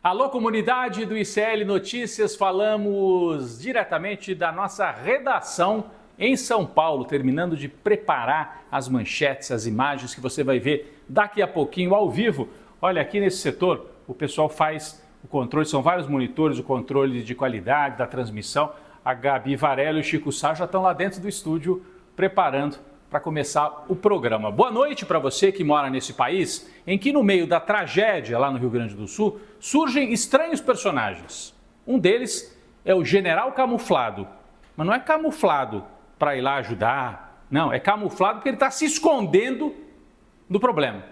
Alô, comunidade do ICL Notícias, falamos diretamente da nossa redação em São Paulo, terminando de preparar as manchetes, as imagens que você vai ver daqui a pouquinho ao vivo. Olha, aqui nesse setor o pessoal faz o controle, são vários monitores, o controle de qualidade da transmissão. A Gabi Varela e o Chico Sá já estão lá dentro do estúdio preparando para começar o programa. Boa noite para você que mora nesse país em que, no meio da tragédia lá no Rio Grande do Sul, surgem estranhos personagens. Um deles é o general camuflado, mas não é camuflado para ir lá ajudar, não, é camuflado porque ele está se escondendo do problema.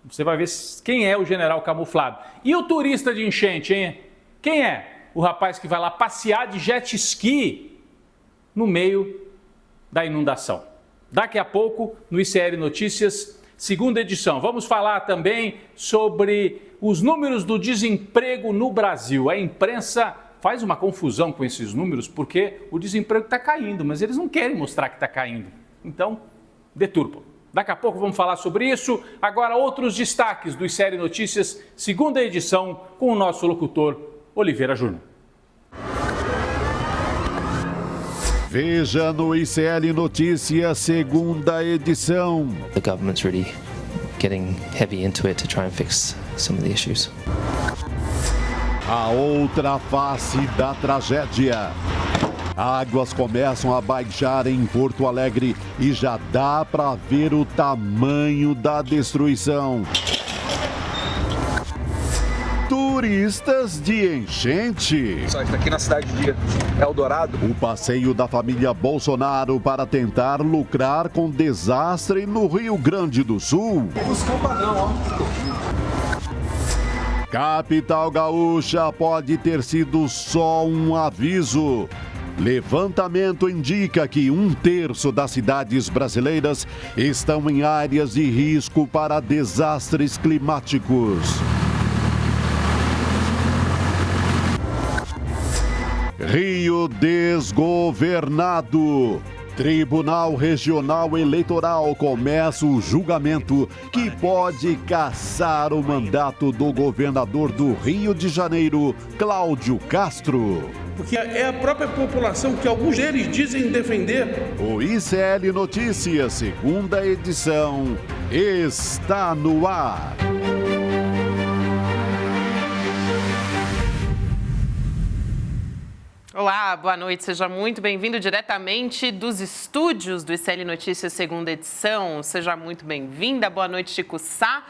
Você vai ver quem é o general camuflado. E o turista de enchente, hein? Quem é? O rapaz que vai lá passear de jet ski no meio da inundação. Daqui a pouco, no ICL Notícias, segunda edição. Vamos falar também sobre os números do desemprego no Brasil. A imprensa faz uma confusão com esses números porque o desemprego está caindo, mas eles não querem mostrar que está caindo. Então, deturpam. Daqui a pouco vamos falar sobre isso. Agora, outros destaques do ICL Notícias, segunda edição, com o nosso locutor Oliveira Júnior. Veja no ICL Notícias, segunda edição. The government's really getting heavy into it to try and fix some of the issues. A outra face da tragédia. Águas começam a baixar em Porto Alegre e já dá para ver o tamanho da destruição. Turistas de enchente. Está aqui na cidade de Eldorado. O passeio da família Bolsonaro para tentar lucrar com desastre no Rio Grande do Sul. Buscar um padrão, Capital gaúcha pode ter sido só um aviso. Levantamento indica que 1/3 das cidades brasileiras estão em áreas de risco para desastres climáticos. Rio desgovernado. Tribunal Regional Eleitoral começa o julgamento que pode cassar o mandato do governador do Rio de Janeiro, Cláudio Castro. Porque é a própria população que alguns deles dizem defender. O ICL Notícias, segunda edição, está no ar. Olá, boa noite, seja muito bem-vindo diretamente dos estúdios do ICL Notícias, segunda edição. Seja muito bem-vinda, boa noite, Chico Sá.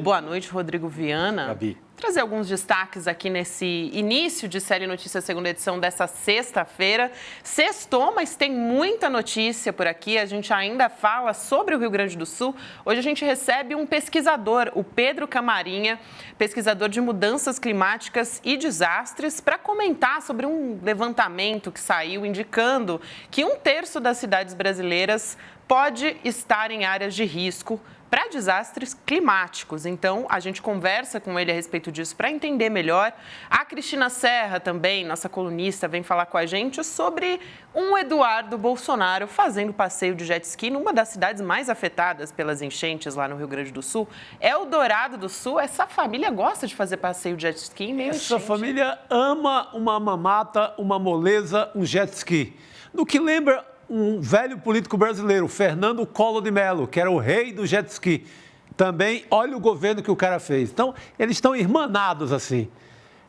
Boa noite, Rodrigo Viana. Gabi. Trazer alguns destaques aqui nesse início de ICL Notícias, segunda edição dessa sexta-feira. Sextou, mas tem muita notícia por aqui. A gente ainda fala sobre o Rio Grande do Sul. Hoje a gente recebe um pesquisador, o Pedro Camarinha, pesquisador de mudanças climáticas e desastres, para comentar sobre um levantamento que saiu indicando que 1/3 das cidades brasileiras pode estar em áreas de risco para desastres climáticos. Então, a gente conversa com ele a respeito disso para entender melhor. A Cristina Serra também, nossa colunista, vem falar com a gente sobre um Eduardo Bolsonaro fazendo passeio de jet ski numa das cidades mais afetadas pelas enchentes lá no Rio Grande do Sul. Eldorado do Sul, essa família gosta de fazer passeio de jet ski em meio a enchente. Essa família ama uma mamata, uma moleza, um jet ski. No que lembra um velho político brasileiro, Fernando Collor de Mello, que era o rei do jet ski. Também, olha o governo que o cara fez. Então, eles estão irmanados assim.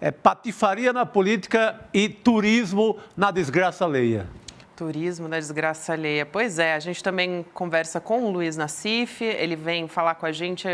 É patifaria na política e turismo na desgraça alheia. Turismo na desgraça alheia. Pois é, a gente também conversa com o Luiz Nassif, ele vem falar com a gente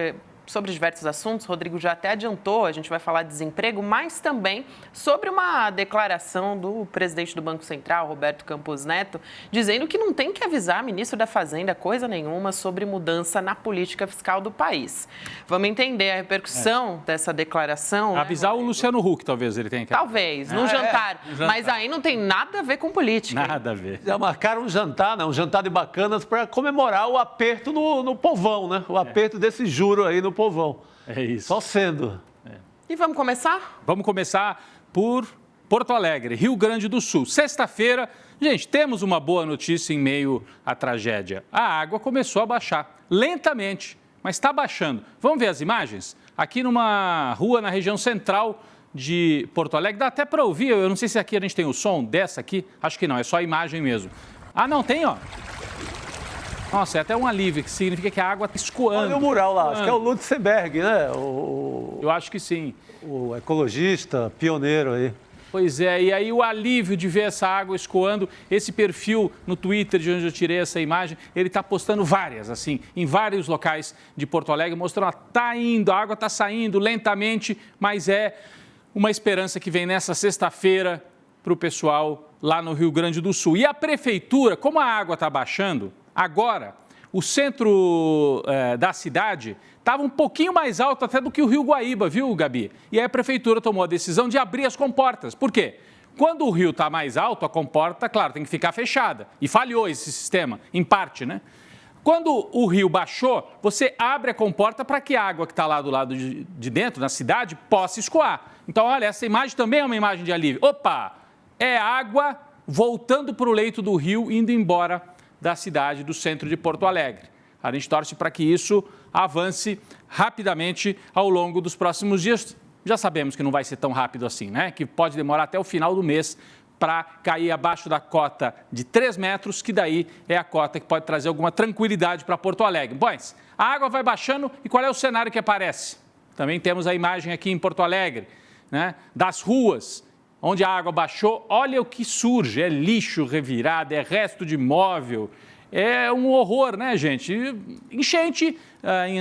sobre diversos assuntos. Rodrigo já até adiantou, a gente vai falar de desemprego, mas também sobre uma declaração do presidente do Banco Central, Roberto Campos Neto, dizendo que não tem que avisar o ministro da Fazenda coisa nenhuma sobre mudança na política fiscal do país. Vamos entender a repercussão dessa declaração. Avisar, né, o Luciano Huck, talvez ele tenha que... Talvez, num jantar. Mas aí não tem nada a ver com política. Nada a ver. Já marcaram um jantar, né? Um jantar de bacanas para comemorar o aperto no povão, né? O aperto desse juro aí no povão. É isso. Só sendo. E vamos começar? Vamos começar por Porto Alegre, Rio Grande do Sul. Sexta-feira, gente, temos uma boa notícia em meio à tragédia. A água começou a baixar, lentamente, mas está baixando. Vamos ver as imagens? Aqui numa rua na região central de Porto Alegre. Dá até para ouvir, eu não sei se aqui a gente tem o som dessa aqui, acho que não, é só a imagem mesmo. Ah, não, tem, ó. Nossa, é até um alívio, que significa que a água está escoando. Olha o mural lá, acho que é o Lutzenberg, né? Eu acho que sim. O ecologista, pioneiro aí. Pois é, e aí o alívio de ver essa água escoando, esse perfil no Twitter de onde eu tirei essa imagem, ele está postando várias, assim, em vários locais de Porto Alegre, mostrando, tá indo, a água está saindo lentamente, mas é uma esperança que vem nessa sexta-feira para o pessoal lá no Rio Grande do Sul. E a prefeitura, como a água está baixando, agora o centro da cidade estava um pouquinho mais alto até do que o Rio Guaíba, viu, Gabi? E aí a prefeitura tomou a decisão de abrir as comportas. Por quê? Quando o rio está mais alto, a comporta, claro, tem que ficar fechada. E falhou esse sistema, em parte, né? Quando o rio baixou, você abre a comporta para que a água que está lá do lado de dentro, na cidade, possa escoar. Então, olha, essa imagem também é uma imagem de alívio. Opa! É água voltando para o leito do rio, indo embora da cidade, do centro de Porto Alegre. A gente torce para que isso avance rapidamente ao longo dos próximos dias. Já sabemos que não vai ser tão rápido assim, né? Que pode demorar até o final do mês para cair abaixo da cota de 3 metros, que daí é a cota que pode trazer alguma tranquilidade para Porto Alegre. Pois, a água vai baixando e qual é o cenário que aparece? Também temos a imagem aqui em Porto Alegre, né? Das ruas onde a água baixou. Olha o que surge, é lixo revirado, é resto de móvel. É um horror, né, gente? Enchente,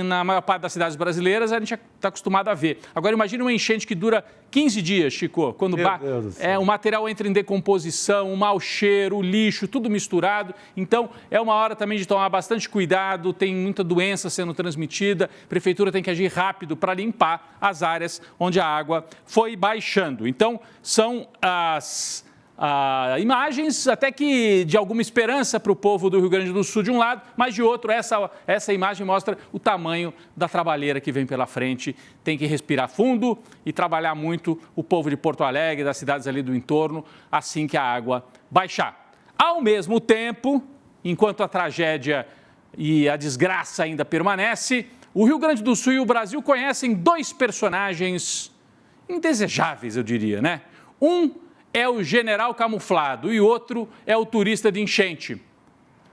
na maior parte das cidades brasileiras, a gente está acostumado a ver. Agora, imagine uma enchente que dura 15 dias, Chico, quando o material entra em decomposição, um mau cheiro, o lixo, tudo misturado. Então, é uma hora também de tomar bastante cuidado, tem muita doença sendo transmitida, a prefeitura tem que agir rápido para limpar as áreas onde a água foi baixando. Então, são as imagens até que de alguma esperança para o povo do Rio Grande do Sul de um lado, mas de outro, essa imagem mostra o tamanho da trabalheira que vem pela frente. Tem que respirar fundo e trabalhar muito o povo de Porto Alegre, das cidades ali do entorno, assim que a água baixar. Ao mesmo tempo, enquanto a tragédia e a desgraça ainda permanece, o Rio Grande do Sul e o Brasil conhecem 2 personagens indesejáveis, eu diria, né? Um é o general camuflado e outro é o turista de enchente.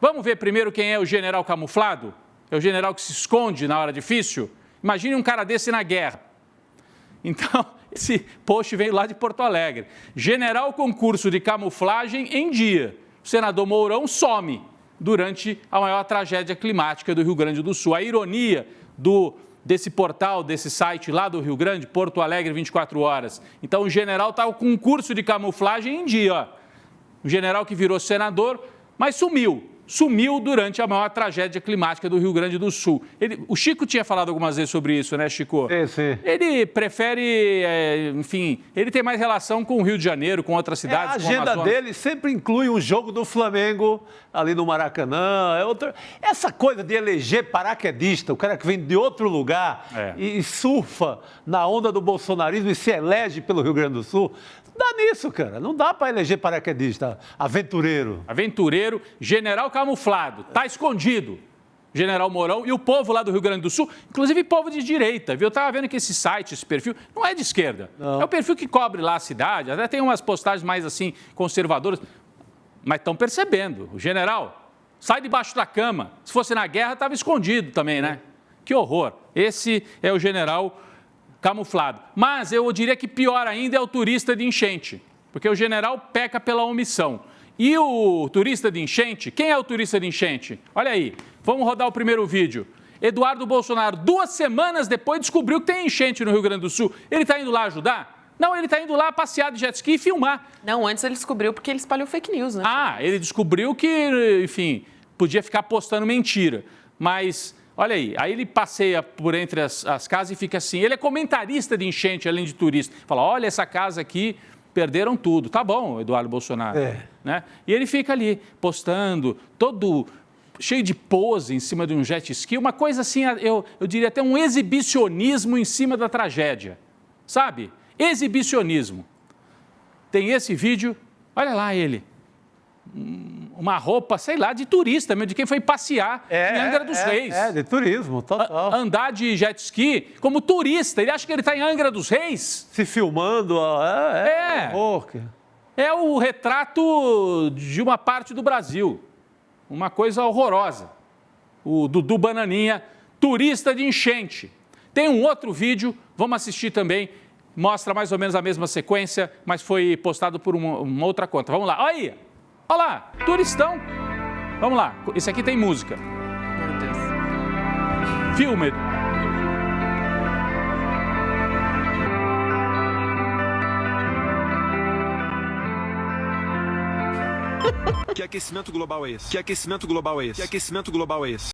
Vamos ver primeiro quem é o general camuflado? É o general que se esconde na hora difícil? Imagine um cara desse na guerra. Então, esse post veio lá de Porto Alegre. General concurso de camuflagem em dia. O senador Mourão some durante a maior tragédia climática do Rio Grande do Sul. A ironia desse portal, desse site lá do Rio Grande, Porto Alegre 24 horas. Então, o general está com um curso de camuflagem em dia. Ó. O general que virou senador, mas sumiu durante a maior tragédia climática do Rio Grande do Sul. O Chico tinha falado algumas vezes sobre isso, né, Chico? Sim. Ele prefere, enfim, ele tem mais relação com o Rio de Janeiro, com outras cidades. A agenda dele sempre inclui um jogo do Flamengo ali no Maracanã. Essa coisa de eleger paraquedista, o cara que vem de outro lugar e surfa na onda do bolsonarismo e se elege pelo Rio Grande do Sul. Dá nisso, cara. Não dá para eleger paraquedista, aventureiro. Aventureiro, general camuflado, tá escondido. General Mourão e o povo lá do Rio Grande do Sul, inclusive povo de direita, viu? Eu estava vendo que esse site, esse perfil, não é de esquerda. Não. É o perfil que cobre lá a cidade, até tem umas postagens mais assim, conservadoras, mas estão percebendo. O general sai debaixo da cama. Se fosse na guerra, estava escondido também, né? Que horror. Esse é o general camuflado. Mas eu diria que pior ainda é o turista de enchente, porque o general peca pela omissão. E o turista de enchente, quem é o turista de enchente? Olha aí, vamos rodar o primeiro vídeo. Eduardo Bolsonaro, 2 semanas depois, descobriu que tem enchente no Rio Grande do Sul. Ele está indo lá ajudar? Não, ele está indo lá passear de jet ski e filmar. Não, antes ele descobriu porque ele espalhou fake news, né? Ele descobriu que, enfim, podia ficar postando mentira. Mas, olha aí ele passeia por entre as casas e fica assim. Ele é comentarista de enchente, além de turista. Fala, olha, essa casa aqui, perderam tudo. Tá bom, Eduardo Bolsonaro. Né? E ele fica ali, postando, todo cheio de pose em cima de um jet ski. Uma coisa assim, eu diria até um exibicionismo em cima da tragédia. Sabe? Exibicionismo. Tem esse vídeo, olha lá ele. uma roupa, sei lá, de turista mesmo, de quem foi passear em Angra dos Reis. De turismo, total. Andar de jet ski como turista. Ele acha que ele está em Angra dos Reis. Se filmando, É o retrato de uma parte do Brasil. Uma coisa horrorosa. O Dudu Bananinha, turista de enchente. Tem um outro vídeo, vamos assistir também. Mostra mais ou menos a mesma sequência, mas foi postado por uma outra conta. Vamos lá. Olha aí. Olha lá, turistão. Vamos lá. Esse aqui tem música. Meu Deus. Filme. Que aquecimento global é esse? Que aquecimento global é esse? Que aquecimento global é esse?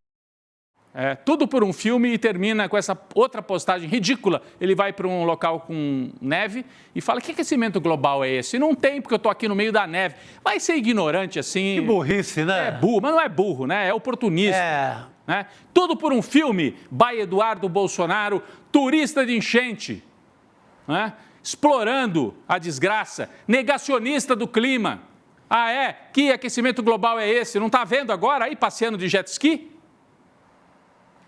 Tudo por um filme e termina com essa outra postagem ridícula. Ele vai para um local com neve e fala, que aquecimento global é esse? Não tem, porque eu estou aqui no meio da neve. Vai ser ignorante assim. Que burrice, né? É burro, mas não é burro, né? É oportunista. Né? Tudo por um filme. By Eduardo Bolsonaro, turista de enchente. Né? Explorando a desgraça. Negacionista do clima. Ah, é? Que aquecimento global é esse? Não está vendo agora aí passeando de jet ski?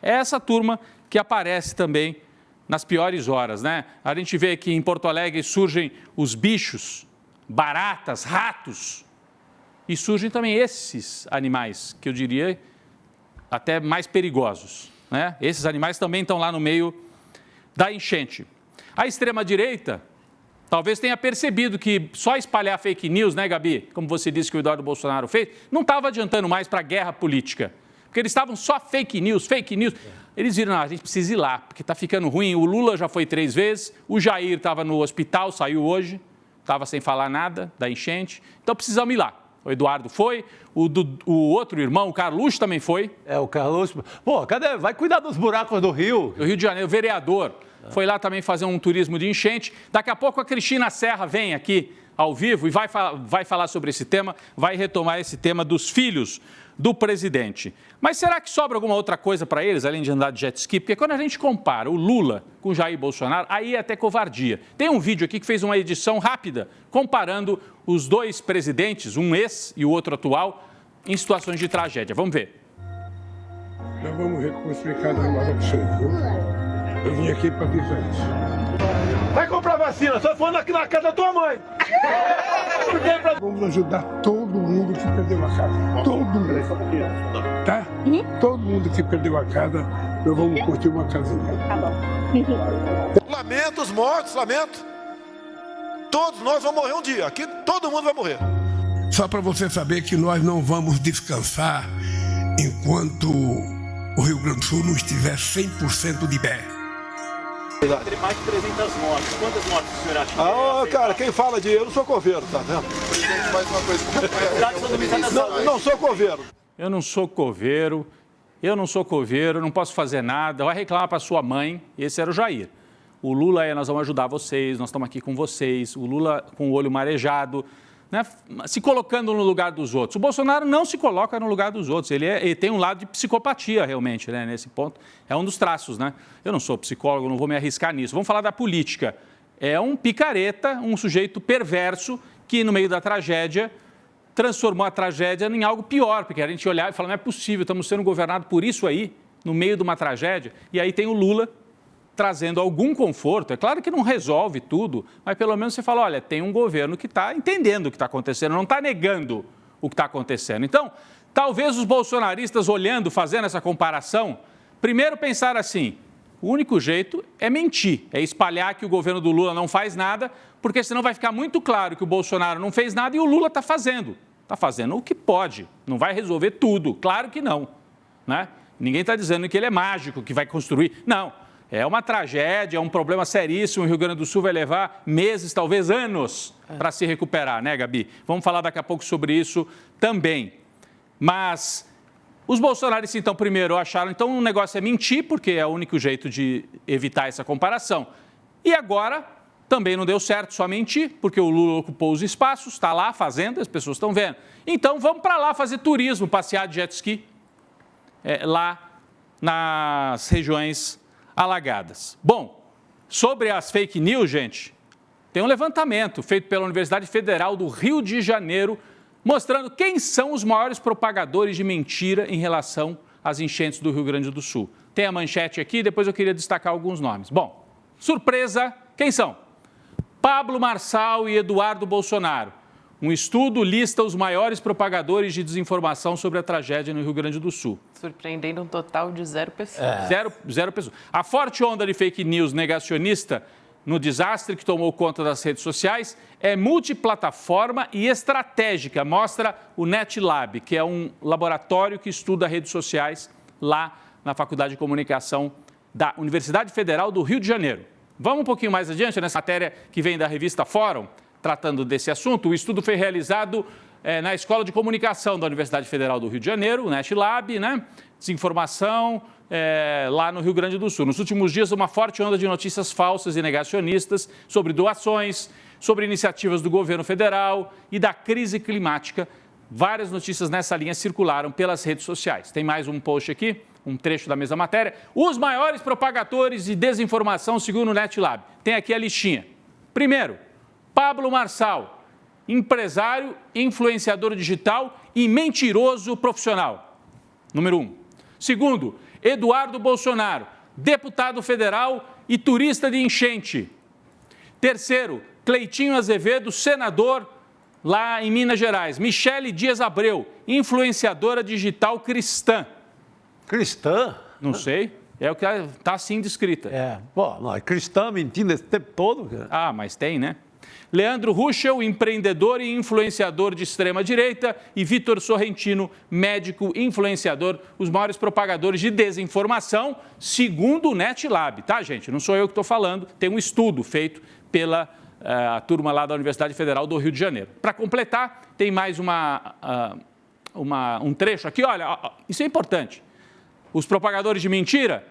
É essa turma que aparece também nas piores horas, né? A gente vê que em Porto Alegre surgem os bichos, baratas, ratos, e surgem também esses animais, que eu diria até mais perigosos, né? Esses animais também estão lá no meio da enchente. A extrema-direita talvez tenha percebido que só espalhar fake news, né, Gabi? Como você disse que o Eduardo Bolsonaro fez, não estava adiantando mais para a guerra política. Porque eles estavam só fake news. Eles viram, a gente precisa ir lá, porque está ficando ruim. O Lula já foi 3 vezes, o Jair estava no hospital, saiu hoje, estava sem falar nada da enchente. Então precisamos ir lá. O Eduardo foi, o outro irmão, o Carluxo, também foi. O Carluxo. Pô, cadê? Vai cuidar dos buracos do Rio. O Rio de Janeiro, o vereador, foi lá também fazer um turismo de enchente. Daqui a pouco a Cristina Serra vem aqui ao vivo e vai falar sobre esse tema, vai retomar esse tema dos filhos do presidente. Mas será que sobra alguma outra coisa para eles, além de andar de jet ski? Porque quando a gente compara o Lula com o Jair Bolsonaro, aí é até covardia. Tem um vídeo aqui que fez uma edição rápida, comparando os dois presidentes, um ex e o outro atual, em situações de tragédia. Vamos ver. Nós vamos reconstruir cada uma para você, viu? Eu vim aqui para avisar isso. Vai comprar vacina, só for aqui na casa da tua mãe. Vamos ajudar todo mundo que perdeu a casa. Todo mundo. Tá? Todo mundo que perdeu a casa, nós vamos curtir uma casinha. Tá bom. Lamento os mortos, lamento. Todos nós vamos morrer um dia. Aqui todo mundo vai morrer. Só para você saber que nós não vamos descansar enquanto o Rio Grande do Sul não estiver 100% de pé. Entre mais de 300 mortes. Quantas mortes o senhor acha? Cara, quem fala de eu não sou coveiro, tá vendo? Presidente, mais uma coisa. Não sou coveiro. Eu não sou coveiro, não posso fazer nada. Vai reclamar para sua mãe. Esse era o Jair. O Lula nós vamos ajudar vocês, nós estamos aqui com vocês. O Lula com o olho marejado, né, se colocando no lugar dos outros. O Bolsonaro não se coloca no lugar dos outros. Ele tem um lado de psicopatia, realmente, né, nesse ponto. É um dos traços, né? Eu não sou psicólogo, não vou me arriscar nisso. Vamos falar da política. É um picareta, um sujeito perverso que, no meio da tragédia, transformou a tragédia em algo pior, porque a gente olhava e falava, não é possível, estamos sendo governados por isso aí, no meio de uma tragédia. E aí tem o Lula trazendo algum conforto. É claro que não resolve tudo, mas pelo menos você fala, olha, tem um governo que está entendendo o que está acontecendo, não está negando o que está acontecendo. Então, talvez os bolsonaristas olhando, fazendo essa comparação, primeiro pensar assim, o único jeito é mentir, é espalhar que o governo do Lula não faz nada, porque senão vai ficar muito claro que o Bolsonaro não fez nada e o Lula está fazendo o que pode, não vai resolver tudo, claro que não, né? Ninguém está dizendo que ele é mágico, que vai construir, não. É uma tragédia, é um problema seríssimo. O Rio Grande do Sul vai levar meses, talvez anos, para se recuperar, né, Gabi? Vamos falar daqui a pouco sobre isso também. Mas os bolsonaristas, então, primeiro acharam, então, o negócio é mentir, porque é o único jeito de evitar essa comparação. E agora também não deu certo só mentir, porque o Lula ocupou os espaços, está lá fazendo, as pessoas estão vendo. Então, vamos para lá fazer turismo, passear de jet ski, lá nas regiões alagadas. Bom, sobre as fake news, gente, tem um levantamento feito pela Universidade Federal do Rio de Janeiro mostrando quem são os maiores propagadores de mentira em relação às enchentes do Rio Grande do Sul. Tem a manchete aqui, depois eu queria destacar alguns nomes. Bom, surpresa, quem são? Pablo Marçal e Eduardo Bolsonaro. Um estudo lista os maiores propagadores de desinformação sobre a tragédia no Rio Grande do Sul. Surpreendendo um total de 0 pessoas. Zero pessoas. A forte onda de fake news negacionista no desastre que tomou conta das redes sociais é multiplataforma e estratégica, mostra o NetLab, que é um laboratório que estuda redes sociais lá na Faculdade de Comunicação da Universidade Federal do Rio de Janeiro. Vamos um pouquinho mais adiante nessa matéria que vem da revista Fórum, tratando desse assunto. O estudo foi realizado na Escola de Comunicação da Universidade Federal do Rio de Janeiro, o NetLab, né? Desinformação lá no Rio Grande do Sul. Nos últimos dias, uma forte onda de notícias falsas e negacionistas sobre doações, sobre iniciativas do governo federal e da crise climática. Várias notícias nessa linha circularam pelas redes sociais. Tem mais um post aqui, um trecho da mesma matéria. Os maiores propagadores de desinformação segundo o NetLab. Tem aqui a listinha. Primeiro, Pablo Marçal, empresário, influenciador digital e mentiroso profissional. Número 1. Segundo, Eduardo Bolsonaro, deputado federal e turista de enchente. Terceiro, Cleitinho Azevedo, senador lá em Minas Gerais. Michele Dias Abreu, influenciadora digital cristã. Cristã? Não sei. É o que está assim descrita. Cristã mentindo esse tempo todo. Cara. Ah, mas tem, né? Leandro Ruschel, empreendedor e influenciador de extrema-direita, e Vitor Sorrentino, médico influenciador, os maiores propagadores de desinformação, segundo o NetLab, tá, gente? Não sou eu que estou falando, tem um estudo feito pela a turma lá da Universidade Federal do Rio de Janeiro. Para completar, tem mais um trecho aqui, olha, isso é importante. Os propagadores de mentira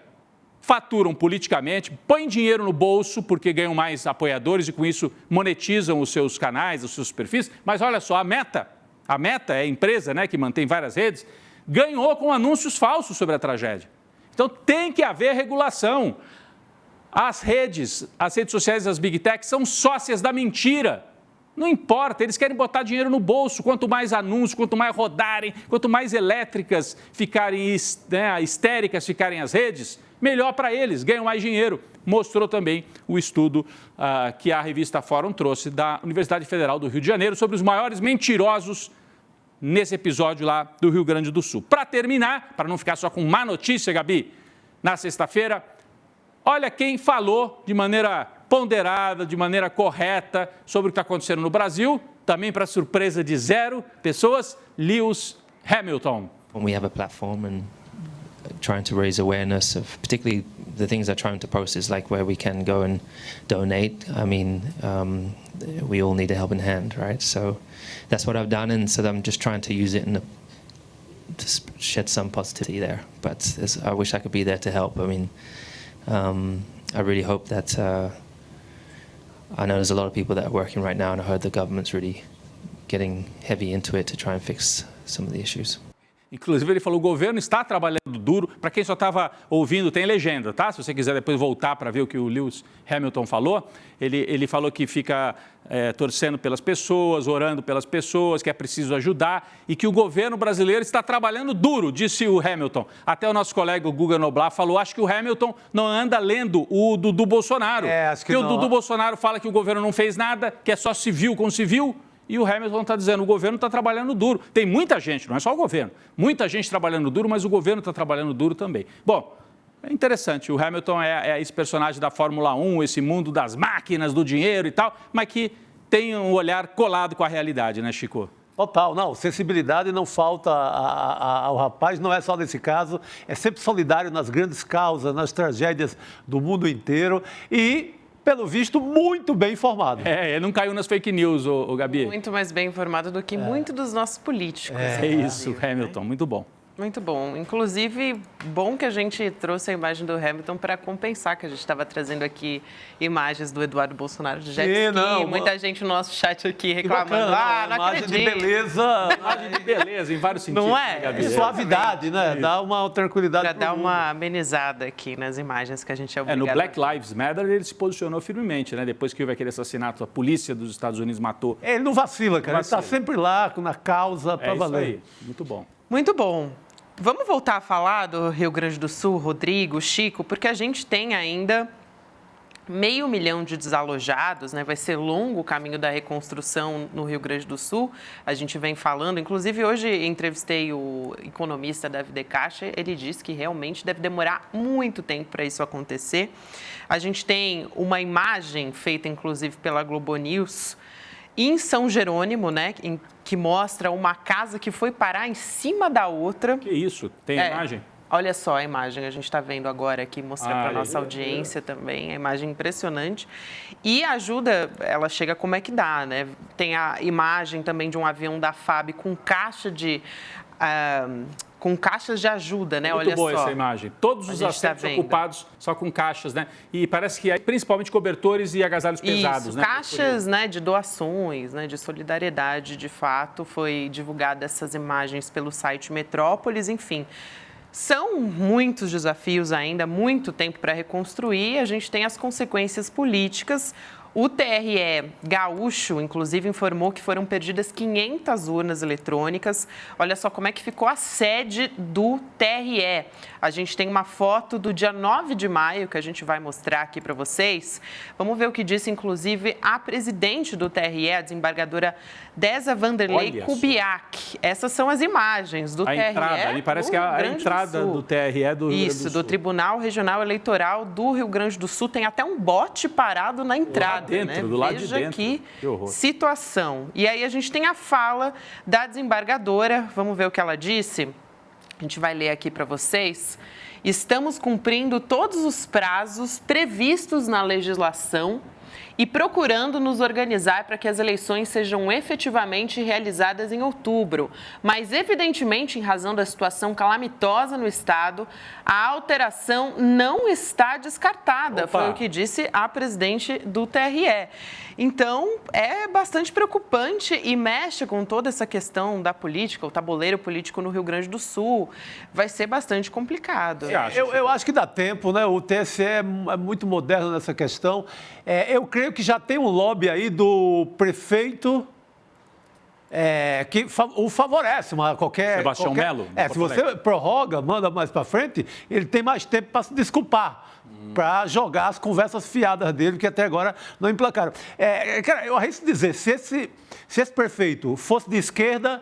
faturam politicamente, põem dinheiro no bolso porque ganham mais apoiadores e com isso monetizam os seus canais, os seus perfis. Mas olha só, a Meta é a empresa, né, que mantém várias redes, ganhou com anúncios falsos sobre a tragédia. Então tem que haver regulação. As redes sociais das Big Tech são sócias da mentira. Não importa, eles querem botar dinheiro no bolso. Quanto mais anúncios, quanto mais rodarem, quanto mais elétricas ficarem, né, histéricas ficarem as redes, melhor para eles, ganham mais dinheiro. Mostrou também o estudo que a revista Fórum trouxe da Universidade Federal do Rio de Janeiro sobre os maiores mentirosos nesse episódio lá do Rio Grande do Sul. Para terminar, para não ficar só com má notícia, Gabi, na sexta-feira, olha quem falou de maneira ponderada, de maneira correta sobre o que está acontecendo no Brasil, também para surpresa de 0 pessoas, Lewis Hamilton. We have a platform and trying to raise awareness of particularly the things they're trying to post is like where we can go and donate. I mean, we all need a helping hand, right? So that's what I've done, and so I'm just trying to use it to shed some positivity there. But I wish I could be there to help. I mean, I really hope that I know there's a lot of people that are working right now, and I heard the government's really getting heavy into it to try and fix some of the issues. Inclusive, ele falou, o governo está trabalhando duro. Para quem só estava ouvindo, tem legenda, tá? Se você quiser depois voltar para ver o que o Lewis Hamilton falou, ele falou que fica torcendo pelas pessoas, orando pelas pessoas, que é preciso ajudar e que o governo brasileiro está trabalhando duro, disse o Hamilton. Até o nosso colega o Guga Noblar falou, acho que o Hamilton não anda lendo o Dudu Bolsonaro. Acho que porque o Dudu Bolsonaro fala que o governo não fez nada, que é só civil com civil. E o Hamilton está dizendo, o governo está trabalhando duro. Tem muita gente, não é só o governo, muita gente trabalhando duro, mas o governo está trabalhando duro também. Bom, é interessante, o Hamilton é esse personagem da Fórmula 1, esse mundo das máquinas, do dinheiro e tal, mas que tem um olhar colado com a realidade, né, Chico? Total, não, sensibilidade não falta ao rapaz, não é só nesse caso, é sempre solidário nas grandes causas, nas tragédias do mundo inteiro e, pelo visto, muito bem informado. Ele não caiu nas fake news, o Gabi. Muito mais bem informado do que muitos dos nossos políticos. É isso, Hamilton, muito bom. Muito bom. Inclusive, Bom que a gente trouxe a imagem do Hamilton para compensar, que a gente estava trazendo aqui imagens do Eduardo Bolsonaro de jet ski. Muita gente no nosso chat aqui reclamando. Não imagem acredito. de beleza. Imagem de beleza, em vários sentidos. Não é? Gabi? Suavidade, né? Dá uma tranquilidade Para dar mundo. uma amenizada aqui nas imagens que a gente é obrigado. No Black Lives Matter ele se posicionou firmemente, né? Depois que houve aquele assassinato, a polícia dos Estados Unidos matou. Ele não vacila, cara. Ele está sempre lá na causa para valer. Isso aí. Muito bom. Muito bom. Vamos voltar a falar do Rio Grande do Sul, Rodrigo, Chico, porque a gente tem ainda 500 mil de desalojados, né? Vai ser longo o caminho da reconstrução no Rio Grande do Sul. A gente vem falando, inclusive hoje entrevistei o economista Davi Caixa, ele disse que realmente deve demorar muito tempo para isso acontecer. A gente tem uma imagem feita, inclusive, pela Globo News, em São Jerônimo, né, que mostra uma casa que foi parar em cima da outra. Que isso? Tem a imagem? Olha só a imagem, a gente está vendo agora aqui, mostrando para a nossa audiência também, a imagem impressionante. E a ajuda, ela chega como é que dá, né? Tem a imagem também de um avião da FAB com caixa de... com caixas de ajuda, né? Muito boa essa imagem. Todos os assentos ocupados só com caixas, né? E parece que principalmente cobertores e agasalhos pesados, né? Caixas, né, de doações, né, de solidariedade, de fato. Foi divulgada essas imagens pelo site Metrópolis, enfim. São muitos desafios ainda, muito tempo para reconstruir. A gente tem as consequências políticas. O TRE gaúcho, inclusive, informou que foram perdidas 500 urnas eletrônicas. Olha só como é que ficou a sede do TRE. A gente tem uma foto do dia 9 de maio que a gente vai mostrar aqui para vocês. Vamos ver o que disse, inclusive, a presidente do TRE, a desembargadora Deza Vanderlei Kubiak. Essas são as imagens do TRE. Entrada, me parece que é a entrada do TRE do Rio Grande do Sul. Isso, do Tribunal Regional Eleitoral do Rio Grande do Sul. Tem até um bote parado na entrada. Do lado de dentro. Que situação. E aí a gente tem a fala da desembargadora. Vamos ver o que ela disse? A gente vai ler aqui para vocês. Estamos cumprindo todos os prazos previstos na legislação e procurando nos organizar para que as eleições sejam efetivamente realizadas em outubro. Mas, evidentemente, em razão da situação calamitosa no Estado, a alteração não está descartada, foi o que disse a presidente do TRE. Então, é bastante preocupante e mexe com toda essa questão da política, o tabuleiro político no Rio Grande do Sul. Vai ser bastante complicado. Eu acho que dá tempo, né? O TSE é muito moderno nessa questão. Eu creio que já tem um lobby aí do prefeito que o favorece, Sebastião Melo? Se você prorroga, manda mais para frente, ele tem mais tempo para se desculpar, para jogar as conversas fiadas dele, que até agora não emplacaram. Cara, eu arrisco dizer, se esse prefeito fosse de esquerda,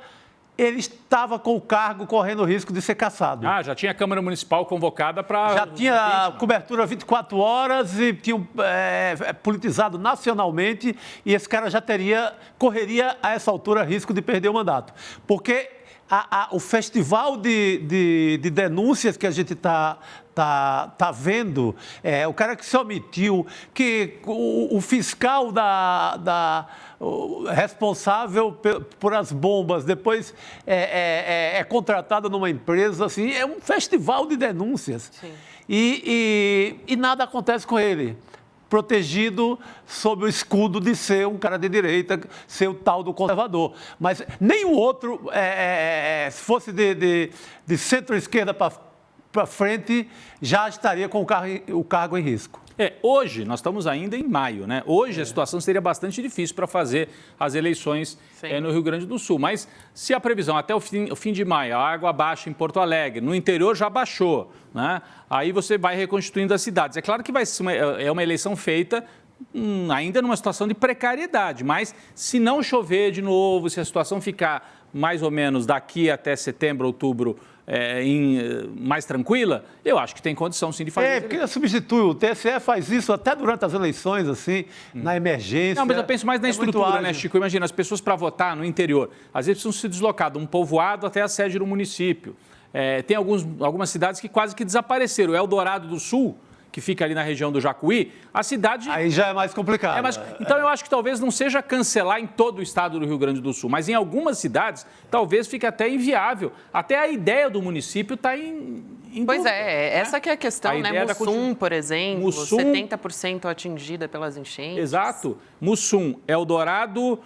ele estava com o cargo correndo o risco de ser cassado. Já tinha a Câmara Municipal convocada para... Já tinha cobertura 24 horas e tinha politizado nacionalmente e esse cara já correria a essa altura risco de perder o mandato. Porque o festival de denúncias que a gente está vendo, o cara que se omitiu, que o fiscal responsável por as bombas, depois é contratado numa empresa, assim, é um festival de denúncias. E nada acontece com ele, protegido sob o escudo de ser um cara de direita, ser o tal do conservador. Mas nenhum outro, se fosse de centro-esquerda para frente, já estaria com o cargo em risco. Hoje, nós estamos ainda em maio, né? Hoje a situação seria bastante difícil para fazer as eleições no Rio Grande do Sul. Mas se a previsão até o fim de maio, a água baixa em Porto Alegre, no interior já baixou, né? Aí você vai reconstituindo as cidades. É claro que vai ser uma eleição feita ainda numa situação de precariedade, mas se não chover de novo, se a situação ficar mais ou menos daqui até setembro, outubro, mais tranquila, eu acho que tem condição sim de fazer. Porque substitui, o TSE faz isso até durante as eleições, assim, na emergência. Não, mas eu penso mais na estrutura, né, Chico? Imagina, as pessoas para votar no interior, às vezes precisam se deslocar de um povoado até a sede do município. Tem algumas cidades que quase que desapareceram. O Eldorado do Sul, que fica ali na região do Jacuí, a cidade... Aí já é mais complicado. Então, eu acho que talvez não seja cancelar em todo o estado do Rio Grande do Sul, mas em algumas cidades, talvez fique até inviável. Até a ideia do município está em Pois dúvida, essa que é a questão, A né? ideia da Mussum, por exemplo, Mussum- 70% atingida pelas enchentes. Exato. Mussum, Eldorado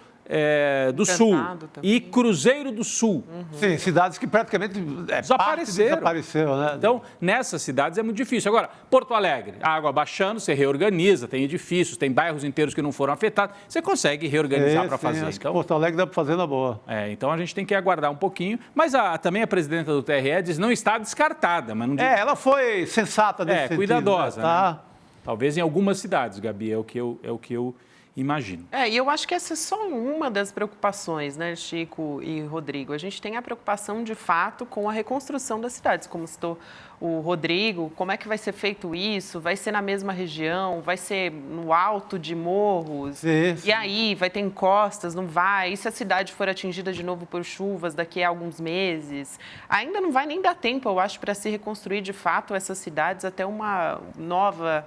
do Sul também. e Cruzeiro do Sul. Sim, cidades que praticamente desapareceram, né? Então, nessas cidades é muito difícil. Agora, Porto Alegre, a água baixando, você reorganiza, tem edifícios, tem bairros inteiros que não foram afetados, você consegue reorganizar para fazer. Acho que Porto Alegre dá para fazer na boa. Então a gente tem que aguardar um pouquinho. Mas também a presidenta do TRE diz não está descartada. Mas não diz... ela foi sensata nesse sentido. Cuidadosa. Né? Tá. Né? Talvez em algumas cidades, Gabi, é o que eu imagino. E eu acho que essa é só uma das preocupações, né, Chico e Rodrigo? A gente tem a preocupação, de fato, com a reconstrução das cidades, como citou o Rodrigo. Como é que vai ser feito isso? Vai ser na mesma região? Vai ser no alto de morros? Sim. E aí, vai ter encostas? Não vai? E se a cidade for atingida de novo por chuvas daqui a alguns meses? Ainda não vai nem dar tempo, eu acho, para se reconstruir, de fato, essas cidades até uma nova...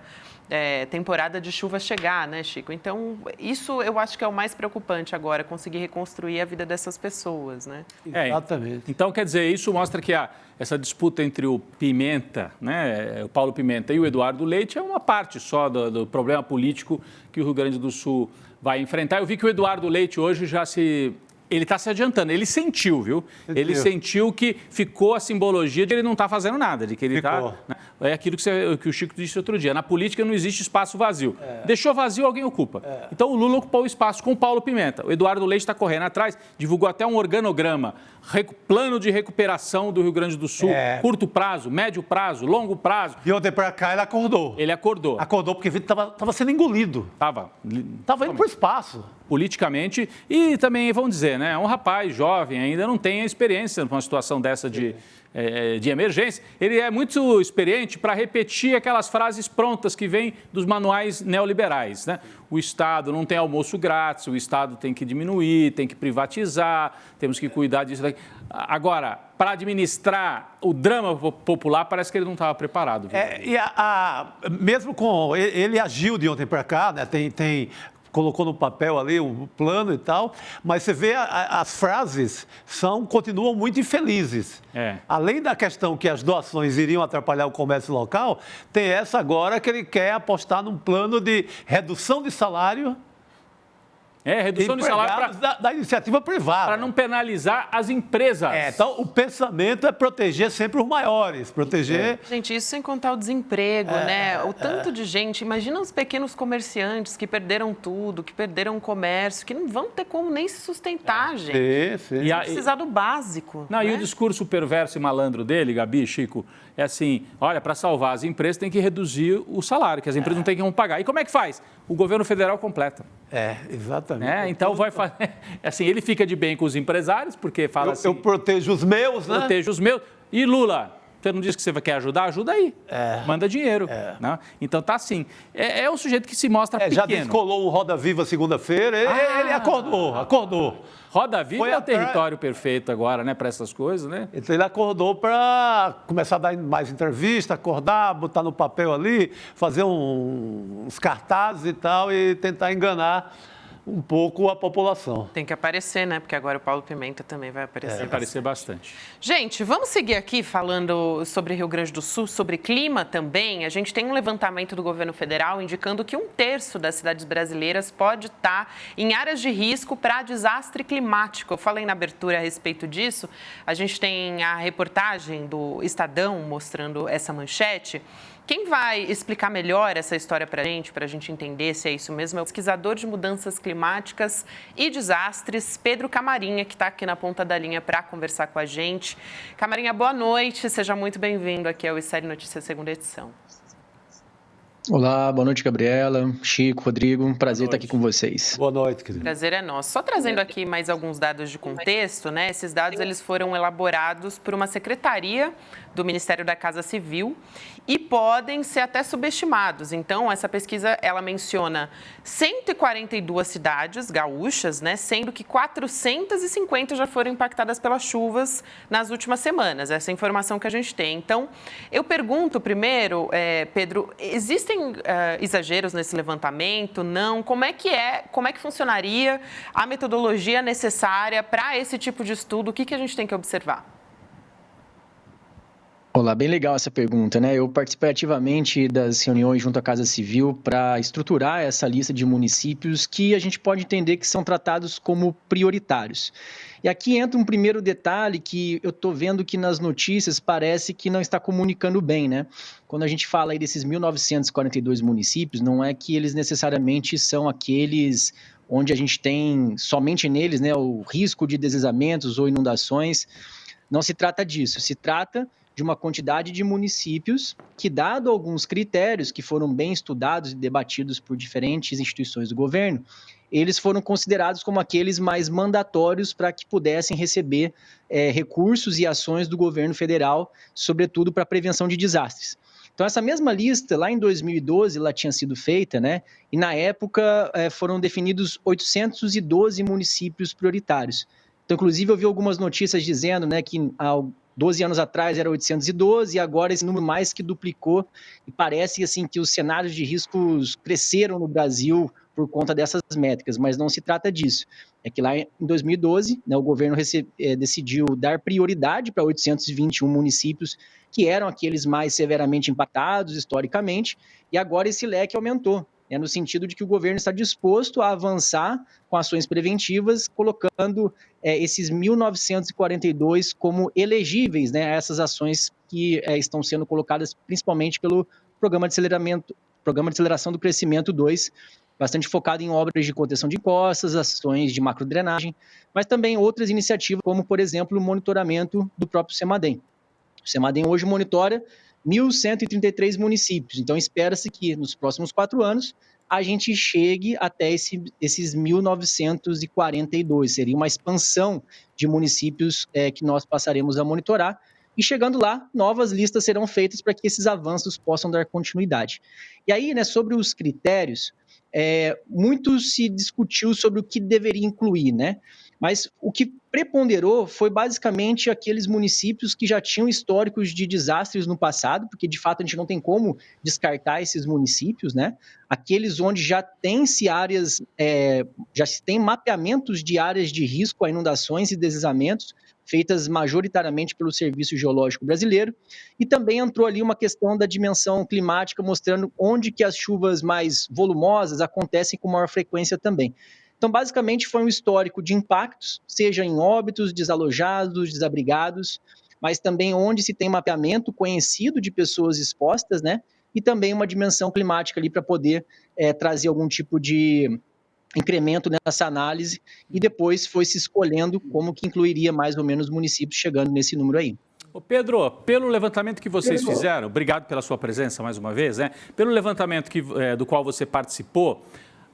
temporada de chuva chegar, né, Chico? Então, isso eu acho que é o mais preocupante agora, conseguir reconstruir a vida dessas pessoas, né? Exatamente. Então, quer dizer, isso mostra que essa disputa entre o Pimenta, né, o Paulo Pimenta e o Eduardo Leite é uma parte só do problema político que o Rio Grande do Sul vai enfrentar. Eu vi que o Eduardo Leite hoje ele está se adiantando, ele sentiu, viu? Ele sentiu que ficou a simbologia de ele não estar fazendo nada, de que ele está... Né? É aquilo que o Chico disse outro dia, na política não existe espaço vazio. Deixou vazio, alguém ocupa. Então o Lula ocupou o espaço com o Paulo Pimenta. O Eduardo Leite está correndo atrás, divulgou até um organograma, plano de recuperação do Rio Grande do Sul, curto prazo, médio prazo, longo prazo. De ontem para cá ele acordou. Ele acordou. Acordou porque estava sendo engolido. Estava indo para o espaço. Politicamente e também, vamos dizer, né, um rapaz jovem ainda não tem experiência numa situação dessa de emergência. Ele é muito experiente para repetir aquelas frases prontas que vêm dos manuais neoliberais, né? O Estado não tem almoço grátis, o Estado tem que diminuir, tem que privatizar, temos que cuidar disso. Agora, para administrar o drama popular, parece que ele não estava preparado. Mesmo com... Ele agiu de ontem para cá, né? Colocou no papel ali o plano e tal, mas você vê as frases continuam muito infelizes. Além da questão que as doações iriam atrapalhar o comércio local, tem essa agora que ele quer apostar num plano de redução de salário. Redução de salário da iniciativa privada. Para não penalizar as empresas. Então, o pensamento é proteger sempre os maiores, proteger... Gente, isso sem contar o desemprego, né? O tanto de gente, imagina os pequenos comerciantes que perderam tudo, que perderam o comércio, que não vão ter como nem se sustentar, gente. Sim. Vão precisar do básico. Não, né? E o discurso perverso e malandro dele, Gabi, Chico, é assim, olha, para salvar as empresas tem que reduzir o salário, que as empresas não têm como pagar. E como é que faz? O governo federal completa. Exatamente. Então vai fazer. Assim, ele fica de bem com os empresários, porque fala assim. Eu protejo os meus, né? Protejo os meus. E Lula, você não disse que você quer ajudar? Ajuda aí. Manda dinheiro. Né? Então tá assim. É um sujeito que se mostra pequeno. Já descolou um Roda Viva segunda-feira, ele acordou. Roda Viva é o território perfeito agora, né, para essas coisas, né? Então ele acordou para começar a dar mais entrevista, acordar, botar no papel ali, fazer uns cartazes e tal e tentar enganar um pouco a população. Tem que aparecer, né? Porque agora o Paulo Pimenta também vai aparecer. Vai aparecer bastante. Gente, vamos seguir aqui falando sobre Rio Grande do Sul, sobre clima também. A gente tem um levantamento do governo federal indicando que 1/3 das cidades brasileiras pode estar em áreas de risco para desastre climático. Eu falei na abertura a respeito disso. A gente tem a reportagem do Estadão mostrando essa manchete. Quem vai explicar melhor essa história para a gente entender se é isso mesmo, é o pesquisador de mudanças climáticas e desastres, Pedro Camarinha, que está aqui na ponta da linha para conversar com a gente. Camarinha, boa noite, seja muito bem-vindo aqui ao Série Notícias, segunda edição. Olá, boa noite, Gabriela, Chico, Rodrigo, prazer estar aqui com vocês. Boa noite, querido. Prazer é nosso. Só trazendo aqui mais alguns dados de contexto, né? Esses dados eles foram elaborados por uma secretaria do Ministério da Casa Civil e podem ser até subestimados. Então, essa pesquisa, ela menciona 142 cidades gaúchas, né? Sendo que 450 já foram impactadas pelas chuvas nas últimas semanas. Essa é a informação que a gente tem. Então, eu pergunto primeiro, Pedro, existem exageros nesse levantamento? Não? Como é que funcionaria a metodologia necessária para esse tipo de estudo? O que a gente tem que observar? Olá, bem legal essa pergunta, né? Eu participei ativamente das reuniões junto à Casa Civil para estruturar essa lista de municípios que a gente pode entender que são tratados como prioritários. E aqui entra um primeiro detalhe que eu estou vendo que nas notícias parece que não está comunicando bem, né? Quando a gente fala aí desses 1.942 municípios, não é que eles necessariamente são aqueles onde a gente tem somente neles, né, o risco de deslizamentos ou inundações. Não se trata disso, se trata de uma quantidade de municípios que, dado alguns critérios que foram bem estudados e debatidos por diferentes instituições do governo, eles foram considerados como aqueles mais mandatórios para que pudessem receber recursos e ações do governo federal, sobretudo para a prevenção de desastres. Então, essa mesma lista, lá em 2012, ela tinha sido feita, né? E na época foram definidos 812 municípios prioritários. Então, inclusive, eu vi algumas notícias dizendo, né, que há 12 anos atrás era 812 e agora esse número mais que duplicou. E parece assim, que os cenários de riscos cresceram no Brasil por conta dessas métricas, mas não se trata disso. É que lá em 2012, né, o governo decidiu dar prioridade para 821 municípios que eram aqueles mais severamente impactados historicamente, e agora esse leque aumentou. No sentido de que o governo está disposto a avançar com ações preventivas, colocando esses 1.942 como elegíveis, né, a essas ações que estão sendo colocadas principalmente pelo Programa de Aceleração do Crescimento 2, bastante focado em obras de contenção de encostas, ações de macrodrenagem, mas também outras iniciativas, como, por exemplo, o monitoramento do próprio CEMADEM. O CEMADEM hoje monitora 1.133 municípios, então espera-se que nos próximos 4 anos a gente chegue até esses 1.942, seria uma expansão de municípios que nós passaremos a monitorar, e chegando lá, novas listas serão feitas para que esses avanços possam dar continuidade. E aí, né, sobre os critérios, muito se discutiu sobre o que deveria incluir, né? Mas o que preponderou foi basicamente aqueles municípios que já tinham históricos de desastres no passado, porque de fato a gente não tem como descartar esses municípios, né? Aqueles onde já tem-se áreas, já se tem mapeamentos de áreas de risco a inundações e deslizamentos, feitas majoritariamente pelo Serviço Geológico Brasileiro, e também entrou ali uma questão da dimensão climática, mostrando onde que as chuvas mais volumosas acontecem com maior frequência também. Então, basicamente, foi um histórico de impactos, seja em óbitos, desalojados, desabrigados, mas também onde se tem mapeamento conhecido de pessoas expostas, né? E também uma dimensão climática ali para poder trazer algum tipo de incremento nessa análise, e depois foi se escolhendo como que incluiria mais ou menos municípios chegando nesse número aí. Ô Pedro, pelo levantamento que vocês fizeram, obrigado pela sua presença mais uma vez, né? Pelo levantamento do qual você participou,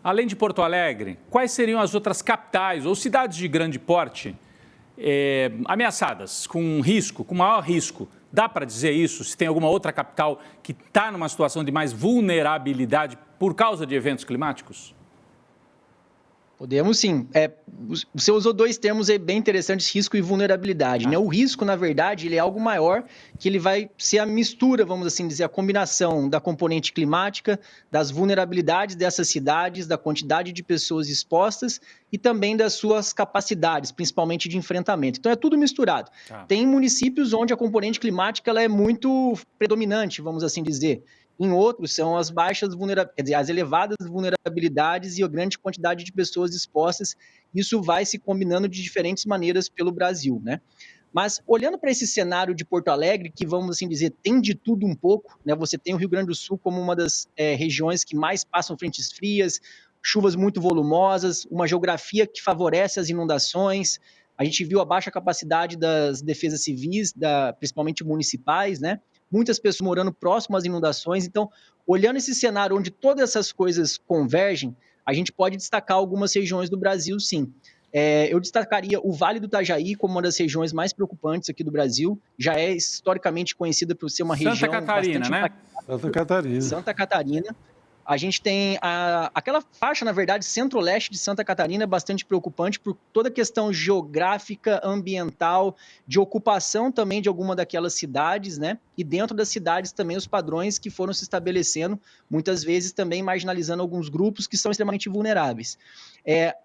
além de Porto Alegre, quais seriam as outras capitais ou cidades de grande porte ameaçadas, com risco, com maior risco? Dá para dizer isso? Se tem alguma outra capital que está numa situação de mais vulnerabilidade por causa de eventos climáticos? Podemos sim. Você usou 2 termos aí bem interessantes, risco e vulnerabilidade, né? O risco, na verdade, ele é algo maior, que ele vai ser a mistura, vamos assim dizer, a combinação da componente climática, das vulnerabilidades dessas cidades, da quantidade de pessoas expostas e também das suas capacidades, principalmente de enfrentamento. Então, é tudo misturado. Tem municípios onde a componente climática ela é muito predominante, vamos assim dizer. Em outros, são as as elevadas vulnerabilidades e a grande quantidade de pessoas expostas. Isso vai se combinando de diferentes maneiras pelo Brasil, né? Mas, olhando para esse cenário de Porto Alegre, que, vamos assim dizer, tem de tudo um pouco, né? Você tem o Rio Grande do Sul como uma das regiões que mais passam frentes frias, chuvas muito volumosas, uma geografia que favorece as inundações. A gente viu a baixa capacidade das defesas civis, principalmente municipais, né? Muitas pessoas morando próximo às inundações. Então, olhando esse cenário onde todas essas coisas convergem, a gente pode destacar algumas regiões do Brasil, sim. Eu destacaria o Vale do Itajaí como uma das regiões mais preocupantes aqui do Brasil. Já é historicamente conhecida por ser uma região Catarina, bastante né? Santa Catarina. Santa Catarina. A gente tem aquela faixa, na verdade, centro-leste de Santa Catarina, bastante preocupante por toda a questão geográfica, ambiental, de ocupação também de alguma daquelas cidades, né? E dentro das cidades também os padrões que foram se estabelecendo, muitas vezes também marginalizando alguns grupos que são extremamente vulneráveis.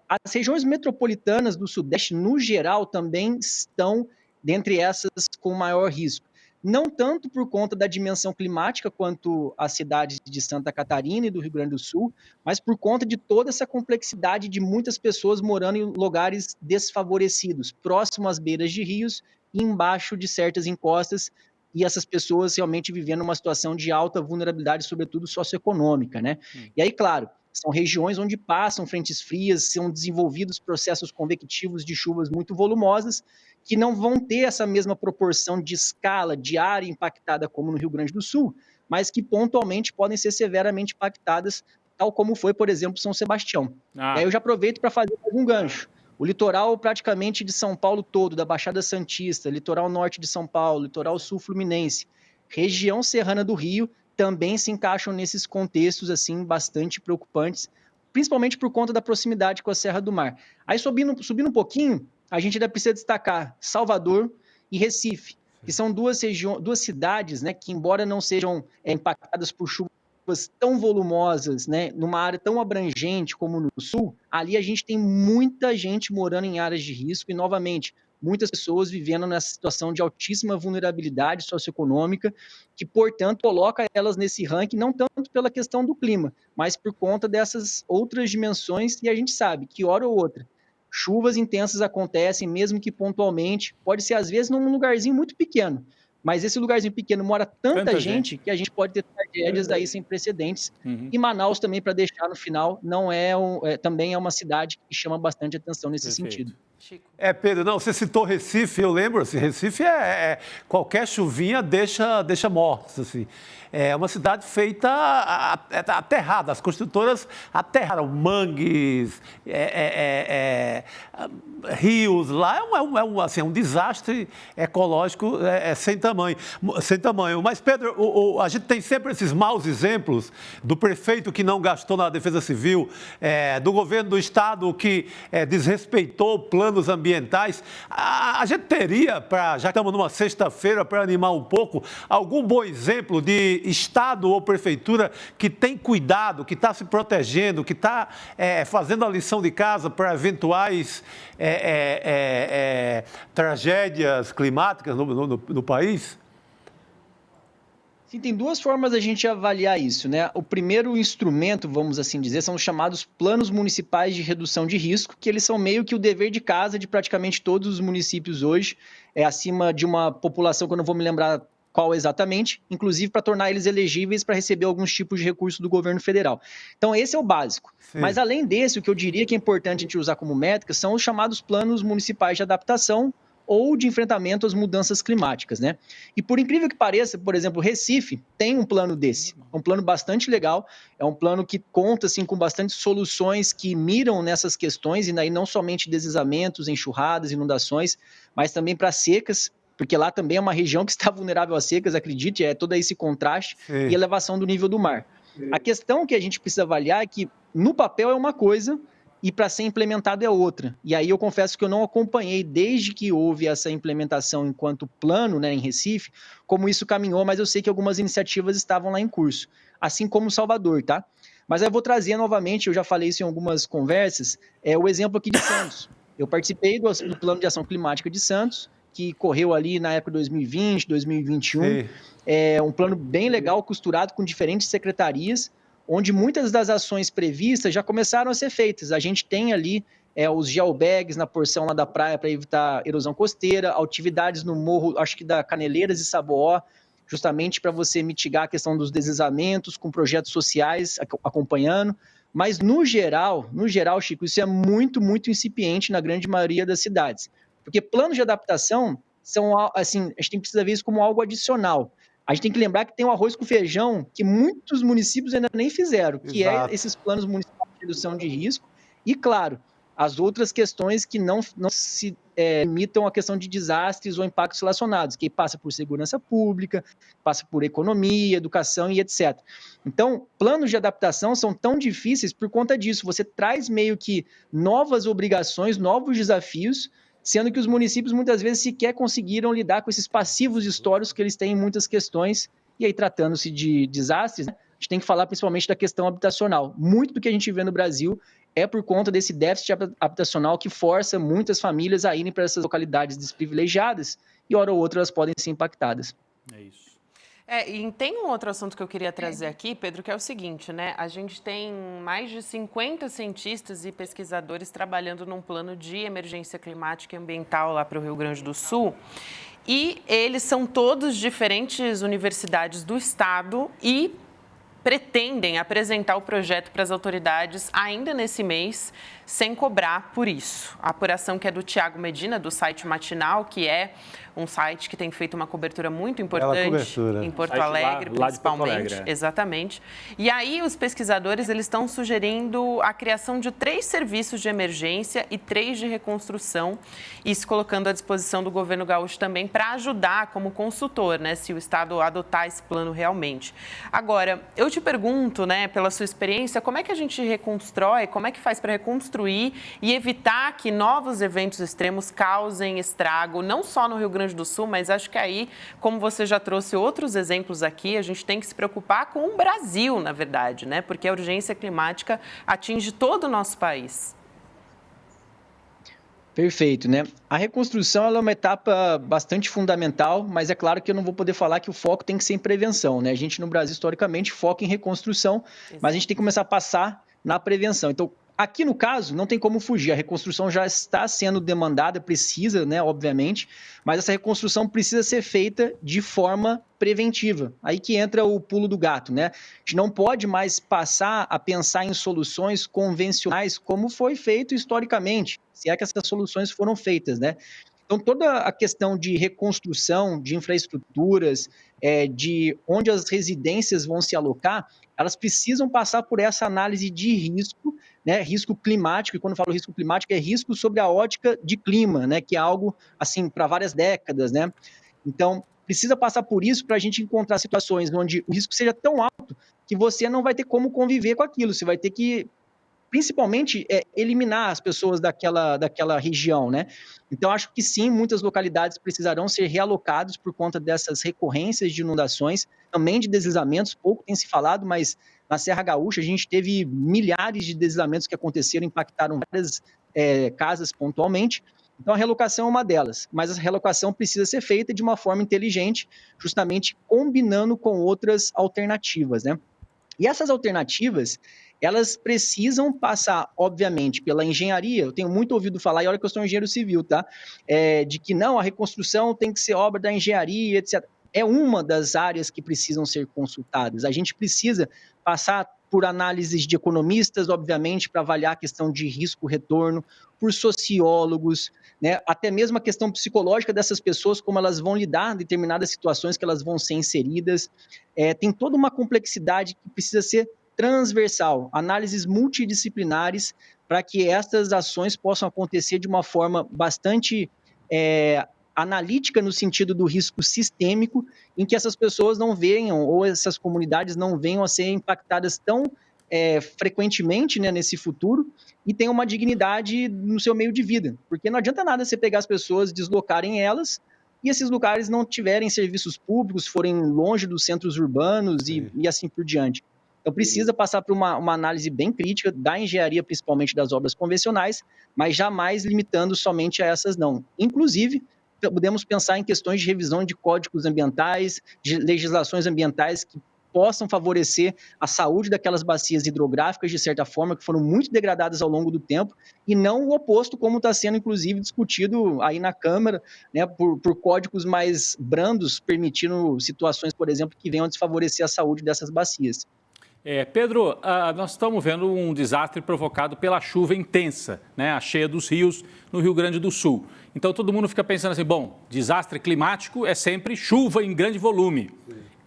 As regiões metropolitanas do Sudeste, no geral, também estão dentre essas com maior risco. não tanto por conta da dimensão climática quanto as cidades de Santa Catarina e do Rio Grande do Sul, mas por conta de toda essa complexidade de muitas pessoas morando em lugares desfavorecidos, próximo às beiras de rios e embaixo de certas encostas, e essas pessoas realmente vivendo uma situação de alta vulnerabilidade, sobretudo socioeconômica, né? E aí, claro, são regiões onde passam frentes frias, são desenvolvidos processos convectivos de chuvas muito volumosas, que não vão ter essa mesma proporção de escala, de área impactada como no Rio Grande do Sul, mas que pontualmente podem ser severamente impactadas, tal como foi, por exemplo, São Sebastião. E aí eu já aproveito para fazer um gancho. O litoral praticamente de São Paulo todo, da Baixada Santista, litoral norte de São Paulo, litoral sul fluminense, região serrana do Rio, também se encaixam nesses contextos assim bastante preocupantes, principalmente por conta da proximidade com a Serra do Mar. Aí subindo um pouquinho, a gente ainda precisa destacar Salvador e Recife, que são duas cidades, né, que embora não sejam impactadas por chuvas tão volumosas, né, numa área tão abrangente como no sul, ali a gente tem muita gente morando em áreas de risco e, novamente, muitas pessoas vivendo nessa situação de altíssima vulnerabilidade socioeconômica, que, portanto, coloca elas nesse ranking não tanto pela questão do clima, mas por conta dessas outras dimensões, e a gente sabe que, hora ou outra, chuvas intensas acontecem, mesmo que pontualmente, pode ser às vezes num lugarzinho muito pequeno, mas esse lugarzinho pequeno mora tanta gente que a gente pode ter tragédias aí sem precedentes. E Manaus também, para deixar no final, não também é uma cidade que chama bastante atenção nesse sentido. Pedro, não, você citou Recife, eu lembro, assim, Recife qualquer chuvinha deixa mortos, assim. É uma cidade feita aterrada, as construtoras aterraram mangues, rios, lá é um desastre ecológico sem tamanho. Mas, Pedro, a gente tem sempre esses maus exemplos do prefeito que não gastou na defesa civil, do governo do estado que desrespeitou planos ambientais. A gente teria, já que estamos numa sexta-feira, para animar um pouco, algum bom exemplo de estado ou prefeitura que tem cuidado, que está se protegendo, que está fazendo a lição de casa para eventuais tragédias climáticas no país? Sim, tem duas formas da gente avaliar isso, né? O primeiro instrumento, vamos assim dizer, são os chamados planos municipais de redução de risco, que eles são meio que o dever de casa de praticamente todos os municípios hoje, acima de uma população que eu não vou me lembrar qual exatamente, inclusive para tornar eles elegíveis para receber alguns tipos de recursos do governo federal. Então, esse é o básico. Sim. Mas, além desse, o que eu diria que é importante a gente usar como métrica são os chamados planos municipais de adaptação ou de enfrentamento às mudanças climáticas, né? E por incrível que pareça, por exemplo, Recife tem um plano desse, um plano bastante legal, é um plano que conta assim com bastante soluções que miram nessas questões, e aí não somente deslizamentos, enxurradas, inundações, mas também para secas, porque lá também é uma região que está vulnerável a secas, acredite, todo esse contraste e elevação do nível do mar. A questão que a gente precisa avaliar é que no papel é uma coisa, e para ser implementado é outra. E aí eu confesso que eu não acompanhei desde que houve essa implementação enquanto plano, né, em Recife, como isso caminhou, mas eu sei que algumas iniciativas estavam lá em curso, assim como Salvador, tá? Mas eu vou trazer novamente, eu já falei isso em algumas conversas, o exemplo aqui de Santos. Eu participei do Plano de Ação Climática de Santos, que correu ali na época de 2020, 2021. É um plano bem legal, costurado com diferentes secretarias, onde muitas das ações previstas já começaram a ser feitas. A gente tem ali os geobags na porção lá da praia para evitar erosão costeira, atividades no morro, acho que da Caneleiras e Saboó, justamente para você mitigar a questão dos deslizamentos, com projetos sociais acompanhando. Mas, no geral, Chico, isso é muito, muito incipiente na grande maioria das cidades. Porque planos de adaptação são, assim, a gente precisa ver isso como algo adicional. A gente tem que lembrar que tem o arroz com feijão que muitos municípios ainda nem fizeram, que esses planos municipais de redução de risco e, claro, as outras questões que não se limitam à questão de desastres ou impactos relacionados, que passa por segurança pública, passa por economia, educação e etc. Então, planos de adaptação são tão difíceis por conta disso. Você traz meio que novas obrigações, novos desafios, sendo que os municípios muitas vezes sequer conseguiram lidar com esses passivos históricos que eles têm em muitas questões, e aí tratando-se de desastres, né, a gente tem que falar principalmente da questão habitacional. Muito do que a gente vê no Brasil é por conta desse déficit habitacional que força muitas famílias a irem para essas localidades desprivilegiadas, e hora ou outra elas podem ser impactadas. É isso. E tem um outro assunto que eu queria trazer aqui, Pedro, que é o seguinte, né? A gente tem mais de 50 cientistas e pesquisadores trabalhando num plano de emergência climática e ambiental lá para o Rio Grande do Sul. E eles são todos diferentes universidades do estado e pretendem apresentar o projeto para as autoridades ainda nesse mês, sem cobrar por isso. A apuração que é do Tiago Medina, do site Matinal, que é um site que tem feito uma cobertura muito importante em Porto Alegre, principalmente. Exatamente. E aí os pesquisadores eles estão sugerindo a criação de 3 serviços de emergência e 3 de reconstrução, e se colocando à disposição do governo gaúcho também para ajudar como consultor, né, se o estado adotar esse plano realmente. Agora, eu te pergunto, né, pela sua experiência, como é que a gente reconstrói, como é que faz para reconstruir e evitar que novos eventos extremos causem estrago, não só no Rio Grande do Sul, mas acho que aí, como você já trouxe outros exemplos aqui, a gente tem que se preocupar com o Brasil, na verdade, né? Porque a urgência climática atinge todo o nosso país. Perfeito, né? A reconstrução ela é uma etapa bastante fundamental, mas é claro que eu não vou poder falar que o foco tem que ser em prevenção, né? A gente no Brasil, historicamente, foca em reconstrução, mas a gente tem que começar a passar na prevenção. Então, aqui no caso, não tem como fugir, a reconstrução já está sendo demandada, precisa, né, obviamente, mas essa reconstrução precisa ser feita de forma preventiva. Aí que entra o pulo do gato, né? A gente não pode mais passar a pensar em soluções convencionais como foi feito historicamente, se é que essas soluções foram feitas, né? Então, toda a questão de reconstrução, de infraestruturas, de onde as residências vão se alocar, elas precisam passar por essa análise de risco, né, risco climático, e quando eu falo risco climático, é risco sobre a ótica de clima, né, que é algo, assim, para várias décadas, né? Então, precisa passar por isso para a gente encontrar situações onde o risco seja tão alto que você não vai ter como conviver com aquilo, você vai ter que, principalmente, eliminar as pessoas daquela região, né? Então, acho que sim, muitas localidades precisarão ser realocadas por conta dessas recorrências de inundações, também de deslizamentos, pouco tem se falado, mas na Serra Gaúcha a gente teve milhares de deslizamentos que aconteceram, impactaram várias casas pontualmente. Então, a realocação é uma delas, mas a realocação precisa ser feita de uma forma inteligente, justamente combinando com outras alternativas, né? E essas alternativas, elas precisam passar, obviamente, pela engenharia. Eu tenho muito ouvido falar, e olha que eu sou engenheiro civil, tá? De que não, a reconstrução tem que ser obra da engenharia, etc. É uma das áreas que precisam ser consultadas. A gente precisa passar por análises de economistas, obviamente, para avaliar a questão de risco-retorno, por sociólogos, né? Até mesmo a questão psicológica dessas pessoas, como elas vão lidar em determinadas situações que elas vão ser inseridas. Tem toda uma complexidade que precisa ser transversal, análises multidisciplinares, para que estas ações possam acontecer de uma forma bastante analítica no sentido do risco sistêmico, em que essas pessoas não venham, ou essas comunidades não venham a ser impactadas tão frequentemente, né, nesse futuro, e tenham uma dignidade no seu meio de vida. Porque não adianta nada você pegar as pessoas, deslocarem elas, e esses lugares não tiverem serviços públicos, forem longe dos centros urbanos e assim por diante. Então, precisa passar por uma análise bem crítica da engenharia, principalmente das obras convencionais, mas jamais limitando somente a essas não. Inclusive, podemos pensar em questões de revisão de códigos ambientais, de legislações ambientais que possam favorecer a saúde daquelas bacias hidrográficas, de certa forma, que foram muito degradadas ao longo do tempo, e não o oposto, como está sendo, inclusive, discutido aí na Câmara, né, por códigos mais brandos, permitindo situações, por exemplo, que venham a desfavorecer a saúde dessas bacias. Pedro, nós estamos vendo um desastre provocado pela chuva intensa, né, a cheia dos rios no Rio Grande do Sul. Então, todo mundo fica pensando assim, bom, desastre climático é sempre chuva em grande volume.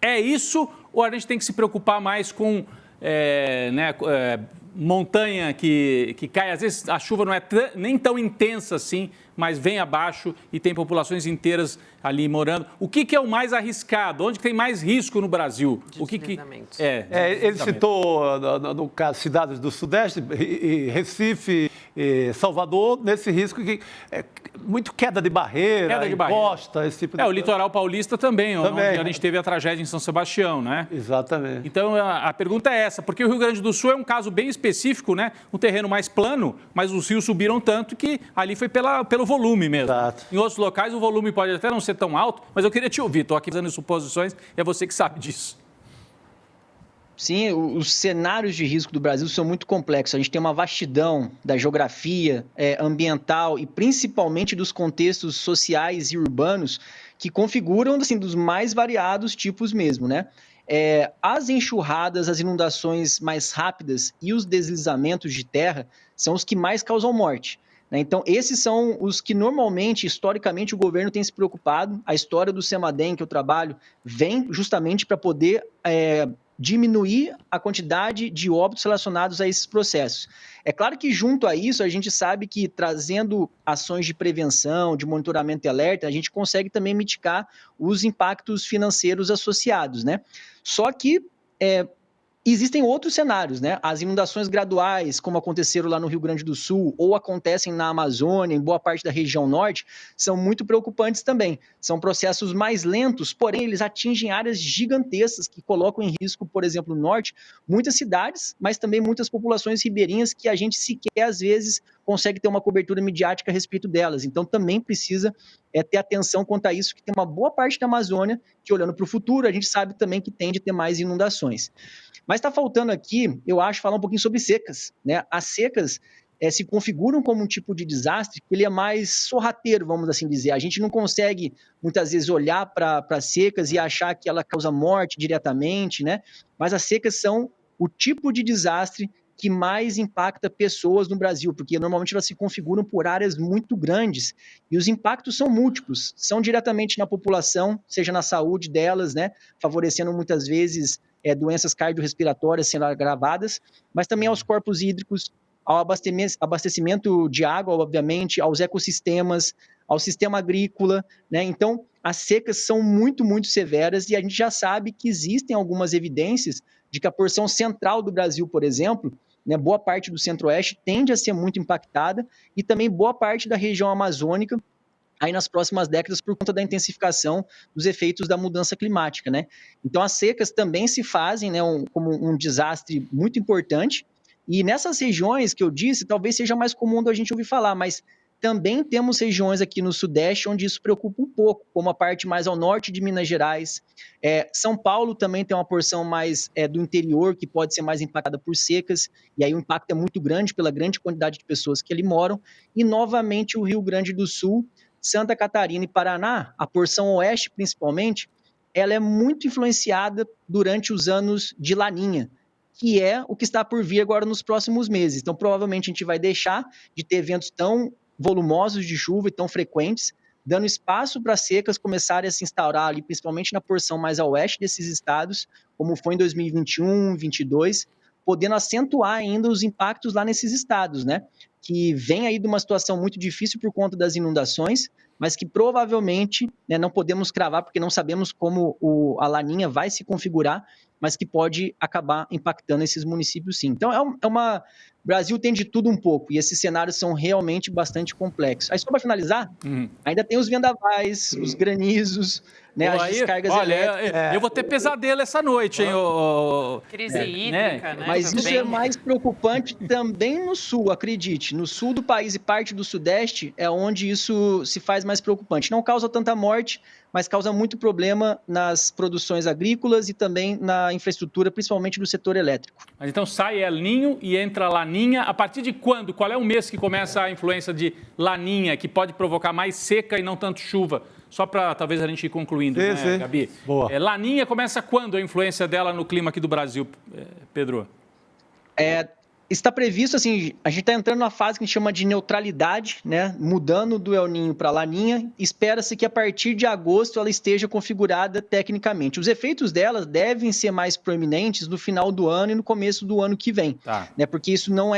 É isso ou a gente tem que se preocupar mais com montanha que cai? Às vezes a chuva não é nem tão intensa assim, mas vem abaixo e tem populações inteiras ali morando. O que é o mais arriscado? Onde tem mais risco no Brasil? Ele citou, no caso, cidades do Sudeste, Recife Salvador, nesse risco que é muito queda de barreira, encosta, esse tipo de o litoral paulista também, onde a gente teve a tragédia em São Sebastião, né? Exatamente. Então, a pergunta é essa, porque o Rio Grande do Sul é um caso bem específico, né? Um terreno mais plano, mas os rios subiram tanto que ali foi pelo volume mesmo. Exato. Em outros locais, o volume pode até não ser tão alto, mas eu queria te ouvir, estou aqui fazendo suposições, é você que sabe disso. Sim, os cenários de risco do Brasil são muito complexos. A gente tem uma vastidão da geografia ambiental e principalmente dos contextos sociais e urbanos que configuram assim, dos mais variados tipos mesmo, né? As enxurradas, as inundações mais rápidas e os deslizamentos de terra são os que mais causam morte. Então, esses são os que normalmente, historicamente, o governo tem se preocupado. A história do CEMADEM, que eu trabalho, vem justamente para poder diminuir a quantidade de óbitos relacionados a esses processos. É claro que, junto a isso, a gente sabe que trazendo ações de prevenção, de monitoramento e alerta, a gente consegue também mitigar os impactos financeiros associados, né? Só que existem outros cenários, né? As inundações graduais, como aconteceram lá no Rio Grande do Sul, ou acontecem na Amazônia, em boa parte da região norte, são muito preocupantes também. São processos mais lentos, porém eles atingem áreas gigantescas que colocam em risco, por exemplo, no norte, muitas cidades, mas também muitas populações ribeirinhas que a gente sequer, às vezes, consegue ter uma cobertura midiática a respeito delas. Então, também precisa ter atenção quanto a isso, que tem uma boa parte da Amazônia que, olhando para o futuro, a gente sabe também que tende a ter mais inundações. Mas está faltando aqui, eu acho, falar um pouquinho sobre secas, né? As secas se configuram como um tipo de desastre que ele é mais sorrateiro, vamos assim dizer. A gente não consegue, muitas vezes, olhar para secas e achar que ela causa morte diretamente, né? Mas as secas são o tipo de desastre que mais impacta pessoas no Brasil, porque normalmente elas se configuram por áreas muito grandes e os impactos são múltiplos, são diretamente na população, seja na saúde delas, né? Favorecendo muitas vezes doenças cardiorrespiratórias sendo agravadas, mas também aos corpos hídricos, ao abastecimento de água, obviamente, aos ecossistemas, ao sistema agrícola, né? Então, as secas são muito, muito severas e a gente já sabe que existem algumas evidências de que a porção central do Brasil, por exemplo, né, boa parte do centro-oeste tende a ser muito impactada e também boa parte da região amazônica, aí nas próximas décadas por conta da intensificação dos efeitos da mudança climática, né? Então as secas também se fazem, né, como um desastre muito importante e nessas regiões que eu disse, talvez seja mais comum da gente ouvir falar, mas também temos regiões aqui no Sudeste onde isso preocupa um pouco, como a parte mais ao norte de Minas Gerais. São Paulo também tem uma porção mais do interior que pode ser mais impactada por secas, e aí o impacto é muito grande pela grande quantidade de pessoas que ali moram. E novamente o Rio Grande do Sul, Santa Catarina e Paraná, a porção oeste principalmente, ela é muito influenciada durante os anos de Laninha, que é o que está por vir agora nos próximos meses. Então, provavelmente a gente vai deixar de ter eventos tão volumosos de chuva e tão frequentes, dando espaço para secas começarem a se instaurar ali, principalmente na porção mais a oeste desses estados, como foi em 2021, 2022, podendo acentuar ainda os impactos lá nesses estados, né? Que vem aí de uma situação muito difícil por conta das inundações, mas que provavelmente, né, não podemos cravar porque não sabemos como a Laninha vai se configurar, mas que pode acabar impactando esses municípios sim. Então, o Brasil tem de tudo um pouco, e esses cenários são realmente bastante complexos. Aí, só para finalizar, ainda tem os vendavais, os granizos, né, as descargas elétricas. Eu vou ter pesadelo essa noite, hein? Crise hídrica, né? Mas isso é mais preocupante também no sul, acredite. No sul do país e parte do sudeste é onde isso se faz mais preocupante. Não causa tanta morte, mas causa muito problema nas produções agrícolas e também na infraestrutura, principalmente do setor elétrico. Mas então sai El Ninho e entra Laninha. A partir de quando? Qual é o mês que começa a influência de Laninha, que pode provocar mais seca e não tanto chuva? Só para talvez a gente ir concluindo, né, Gabi? Boa. Laninha começa quando a influência dela no clima aqui do Brasil, Pedro? Está previsto, assim, a gente está entrando na fase que a gente chama de neutralidade, né? Mudando do El Ninho para Laninha. Espera-se que a partir de agosto ela esteja configurada tecnicamente. Os efeitos dela devem ser mais proeminentes no final do ano e no começo do ano que vem, né? Porque isso não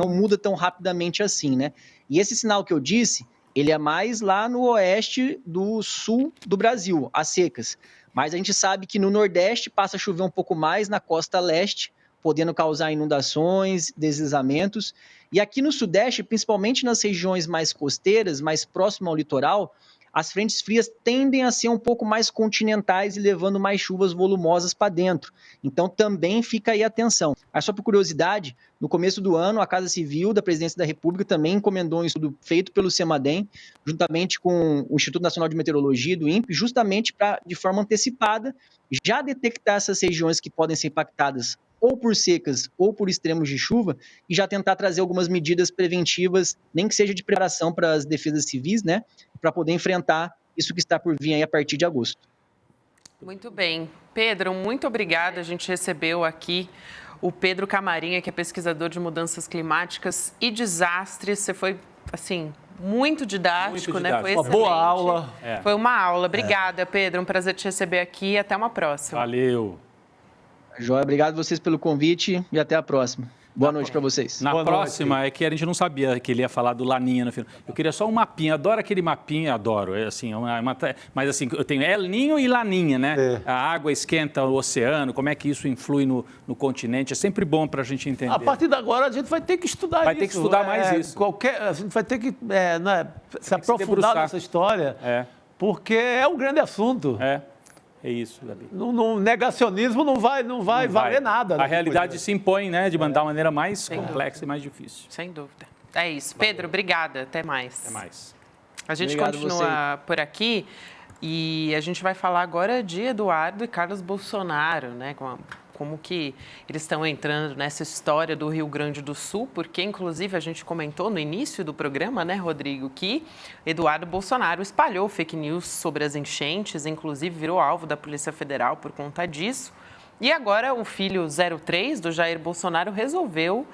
muda tão rapidamente assim, né? E esse sinal que eu disse, ele é mais lá no oeste do sul do Brasil, as secas. Mas a gente sabe que no Nordeste passa a chover um pouco mais, na costa leste, podendo causar inundações, deslizamentos. E aqui no Sudeste, principalmente nas regiões mais costeiras, mais próximas ao litoral, as frentes frias tendem a ser um pouco mais continentais e levando mais chuvas volumosas para dentro. Então também fica aí a atenção. Mas só por curiosidade, no começo do ano, a Casa Civil da Presidência da República também encomendou um estudo feito pelo CEMADEM, juntamente com o Instituto Nacional de Meteorologia do INPE, justamente para, de forma antecipada, já detectar essas regiões que podem ser impactadas ou por secas ou por extremos de chuva, e já tentar trazer algumas medidas preventivas, nem que seja de preparação para as defesas civis, né, para poder enfrentar isso que está por vir aí a partir de agosto. Muito bem. Pedro, muito obrigada. A gente recebeu aqui o Pedro Camarinha, que é pesquisador de mudanças climáticas e desastres. Você foi, assim, muito didático, né? Foi uma boa aula. Foi uma aula. Obrigada, Pedro. Um prazer te receber aqui e até uma próxima. Valeu. Joia, obrigado vocês pelo convite e até a próxima. Boa noite para vocês. Na próxima, é que a gente não sabia que ele ia falar do Laninha no final. Eu queria só um mapinha, adoro aquele mapinha, adoro. É assim, mas assim, eu tenho El Ninho e Laninha, né? A água esquenta o oceano, como é que isso influi no continente. É sempre bom para a gente entender. A partir de agora, a gente vai ter que estudar isso. Vai ter que estudar mais isso. A gente vai ter que se aprofundar nessa história, porque é um grande assunto. É isso, Gabi. No negacionismo não vai valer nada. A realidade se impõe, né, de mandar uma maneira mais complexa e mais difícil. Sem dúvida. É isso. Pedro, obrigada. Até mais. Até mais. A gente continua por aqui e a gente vai falar agora de Eduardo e Carlos Bolsonaro, né, como que eles estão entrando nessa história do Rio Grande do Sul, porque, inclusive, a gente comentou no início do programa, né, Rodrigo, que Eduardo Bolsonaro espalhou fake news sobre as enchentes, inclusive virou alvo da Polícia Federal por conta disso. E agora o filho 03 do Jair Bolsonaro resolveu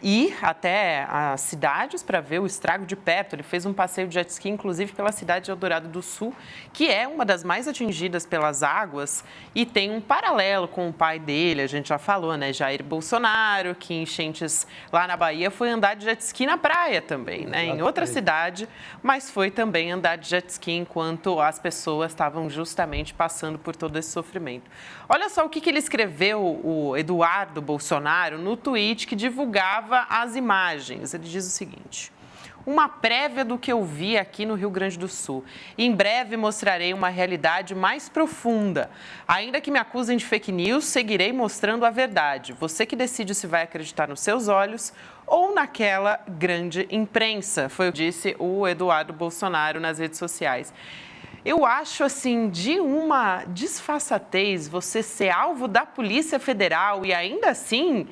ir até as cidades para ver o estrago de perto. Ele fez um passeio de jet ski, inclusive, pela cidade de Eldorado do Sul, que é uma das mais atingidas pelas águas e tem um paralelo com o pai dele, a gente já falou, né? Jair Bolsonaro, que em enchentes lá na Bahia foi andar de jet ski na praia também, né? Em outra cidade, mas foi também andar de jet ski enquanto as pessoas estavam justamente passando por todo esse sofrimento. Olha só o que ele escreveu, o Eduardo Bolsonaro, no tweet que divulgava as imagens. Ele diz o seguinte: uma prévia do que eu vi aqui no Rio Grande do Sul. Em breve mostrarei uma realidade mais profunda. Ainda que me acusem de fake news, seguirei mostrando a verdade. Você que decide se vai acreditar nos seus olhos ou naquela grande imprensa, foi o que disse o Eduardo Bolsonaro nas redes sociais. Eu acho, assim, de uma disfarçatez você ser alvo da Polícia Federal e ainda assim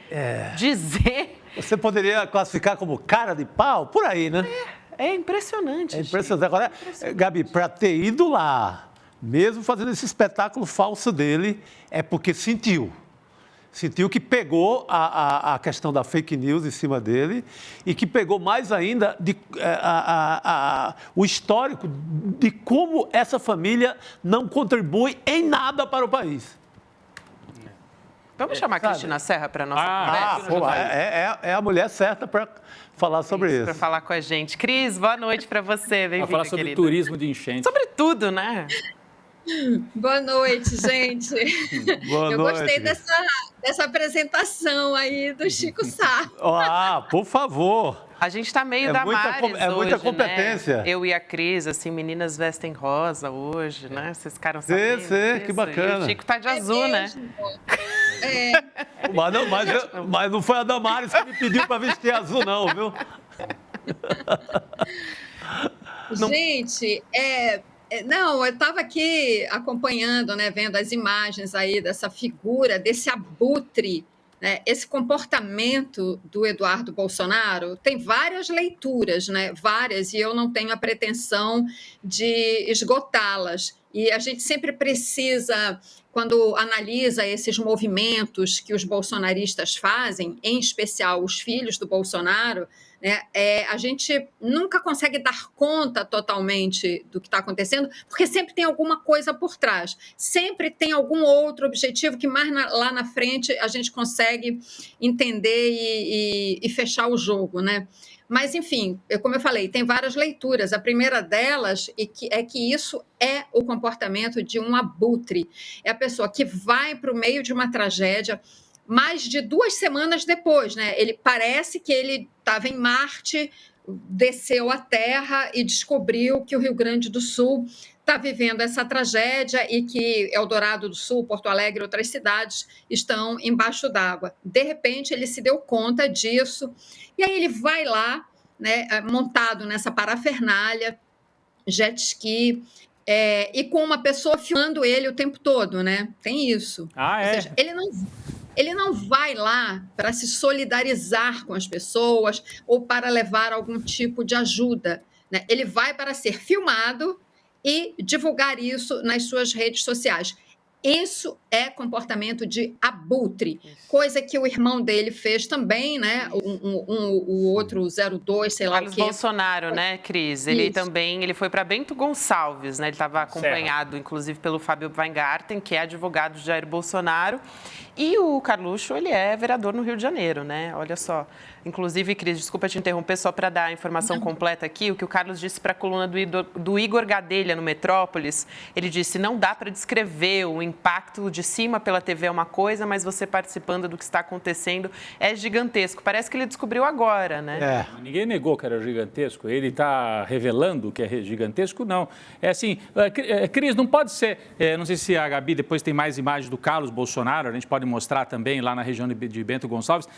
dizer... Você poderia classificar como cara de pau? Por aí, né? É impressionante. É impressionante. Agora, Gabi, para ter ido lá, mesmo fazendo esse espetáculo falso dele, é porque sentiu que pegou a questão da fake news em cima dele e que pegou mais ainda o histórico de como essa família não contribui em nada para o país. Vamos chamar a Cristina Serra para a nossa conversa? É a mulher certa para falar sobre isso. Para falar com a gente. Cris, boa noite para você. Bem-vinda, falar sobre querida. Turismo de enchente. Sobre tudo, né? Boa noite, gente. Boa Eu noite. gostei dessa apresentação aí do Chico Sá. Por favor. A gente está meio Damares hoje, muita competência. Né? Eu e a Cris, assim, meninas vestem rosa hoje, né? Vocês ficaram sabendo disso? Que bacana. E o Chico tá de azul, né? Mas não foi a Damares que me pediu para vestir azul, não, viu? Gente, não, eu estava aqui acompanhando, né, vendo as imagens aí dessa figura, desse abutre, né, esse comportamento do Eduardo Bolsonaro tem várias leituras, né, várias, e eu não tenho a pretensão de esgotá-las. E a gente sempre precisa, quando analisa esses movimentos que os bolsonaristas fazem, em especial os filhos do Bolsonaro, né, a gente nunca consegue dar conta totalmente do que está acontecendo, porque sempre tem alguma coisa por trás, sempre tem algum outro objetivo que mais lá na frente a gente consegue entender e fechar o jogo, né? Mas, enfim, como eu falei, tem várias leituras. A primeira delas é que isso é o comportamento de um abutre. É a pessoa que vai para o meio de uma tragédia, mais de 2 semanas depois, né? Parece que ele estava em Marte, desceu à Terra e descobriu que o Rio Grande do Sul está vivendo essa tragédia e que Eldorado do Sul, Porto Alegre e outras cidades estão embaixo d'água. De repente, ele se deu conta disso e aí ele vai lá, né, montado nessa parafernália, jet ski, e com uma pessoa filmando ele o tempo todo, né? Tem isso. Ah, é? Ou seja, ele não vai lá para se solidarizar com as pessoas ou para levar algum tipo de ajuda, né? Ele vai para ser filmado e divulgar isso nas suas redes sociais. Isso é comportamento de abutre, coisa que o irmão dele fez também, né? O outro 02, sei lá Carlos o quê. Bolsonaro, né, Cris? Ele foi para Bento Gonçalves, né? Ele estava acompanhado, inclusive, pelo Fábio Weingarten, que é advogado de Jair Bolsonaro. E o Carluxo, ele é vereador no Rio de Janeiro, né? Olha só. Inclusive, Cris, desculpa te interromper, só para dar a informação completa aqui, o que o Carlos disse para a coluna do Igor Gadelha no Metrópolis, ele disse, não dá para descrever o impacto de cima pela TV é uma coisa, mas você participando do que está acontecendo é gigantesco. Parece que ele descobriu agora, né? Ninguém negou que era gigantesco. Ele está revelando que é gigantesco? Não. É assim, Cris, não pode ser... não sei se a Gabi depois tem mais imagens do Carlos Bolsonaro, a gente pode mostrar também lá na região de Bento Gonçalves.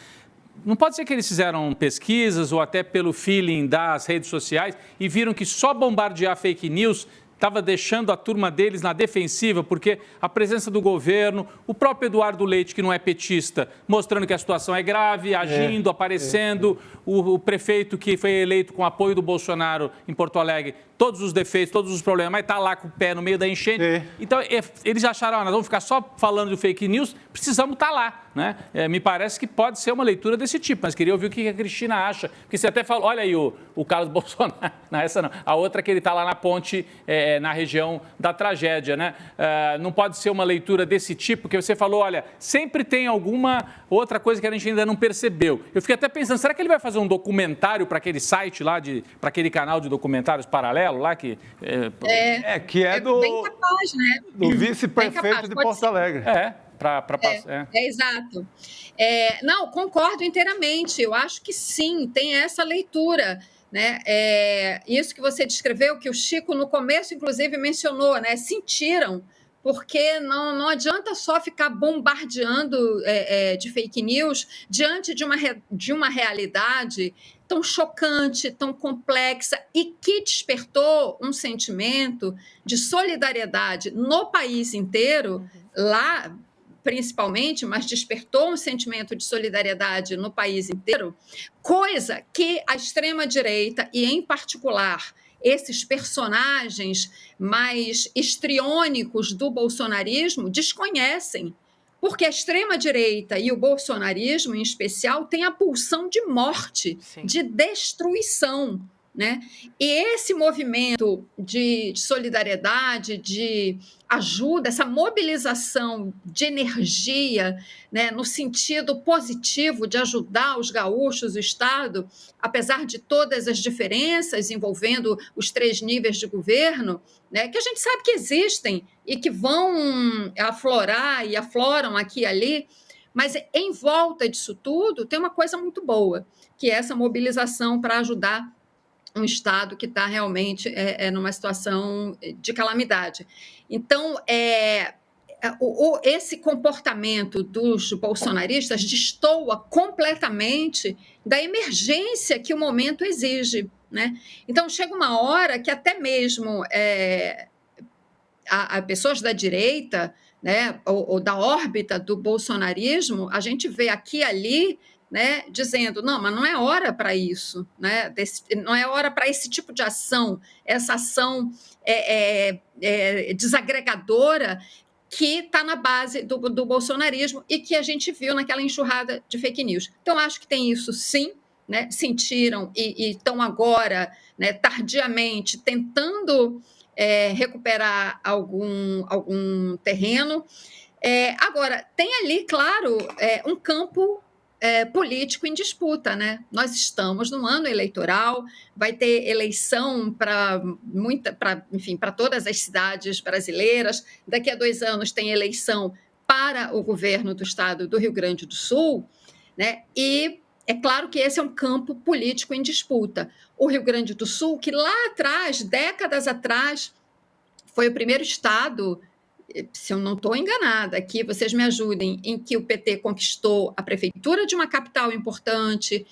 Não pode ser que eles fizeram pesquisas ou até pelo feeling das redes sociais e viram que só bombardear fake news estava deixando a turma deles na defensiva, porque a presença do governo, o próprio Eduardo Leite, que não é petista, mostrando que a situação é grave, agindo, aparecendo, o prefeito que foi eleito com apoio do Bolsonaro em Porto Alegre, todos os defeitos, todos os problemas, mas está lá com o pé no meio da enchente. Então, eles acharam, nós vamos ficar só falando de fake news, precisamos estar lá, né? Me parece que pode ser uma leitura desse tipo, mas queria ouvir o que a Cristina acha, porque você até falou, olha aí o Carlos Bolsonaro, não, essa não, a outra que ele está lá na ponte, na região da tragédia, né? Não pode ser uma leitura desse tipo, porque você falou, olha, sempre tem alguma outra coisa que a gente ainda não percebeu. Eu fiquei até pensando, será que ele vai fazer um documentário para aquele site lá, para aquele canal de documentários paralelo lá, que do... Bem capaz, né? Do vice-prefeito de Porto Alegre. Exato. Não, concordo inteiramente. Eu acho que sim, tem essa leitura, né? Isso que você descreveu, que o Chico no começo, inclusive, mencionou, né? Sentiram, porque não adianta só ficar bombardeando de fake news diante de uma realidade tão chocante, tão complexa e que despertou um sentimento de solidariedade no país inteiro, lá principalmente, mas despertou um sentimento de solidariedade no país inteiro, coisa que a extrema-direita, e em particular esses personagens mais histriônicos do bolsonarismo, desconhecem. Porque a extrema-direita e o bolsonarismo, em especial, têm a pulsão de morte, de destruição, né? E esse movimento de solidariedade, de ajuda, essa mobilização de energia, né, no sentido positivo de ajudar os gaúchos, o Estado, apesar de todas as diferenças envolvendo os 3 níveis de governo, né, que a gente sabe que existem e que vão aflorar e afloram aqui e ali, mas em volta disso tudo tem uma coisa muito boa, que é essa mobilização para ajudar um Estado que está realmente numa situação de calamidade. Então, esse comportamento dos bolsonaristas destoa completamente da emergência que o momento exige, né? Então, chega uma hora que até mesmo a pessoas da direita, né, ou da órbita do bolsonarismo, a gente vê aqui e ali, né, dizendo, não, mas não é hora para isso, né, não é hora para esse tipo de ação, essa ação desagregadora que está na base do bolsonarismo e que a gente viu naquela enxurrada de fake news. Então, acho que tem isso sim, né, sentiram e estão agora, né, tardiamente, tentando recuperar algum terreno. Agora, tem ali, claro, um campo político em disputa, né? Nós estamos num ano eleitoral, vai ter eleição para todas as cidades brasileiras. Daqui a 2 anos tem eleição para o governo do estado do Rio Grande do Sul, né? E é claro que esse é um campo político em disputa. O Rio Grande do Sul, que lá atrás, décadas atrás, foi o primeiro estado, se eu não estou enganada, aqui vocês me ajudem, em que o PT conquistou a prefeitura de uma capital importante,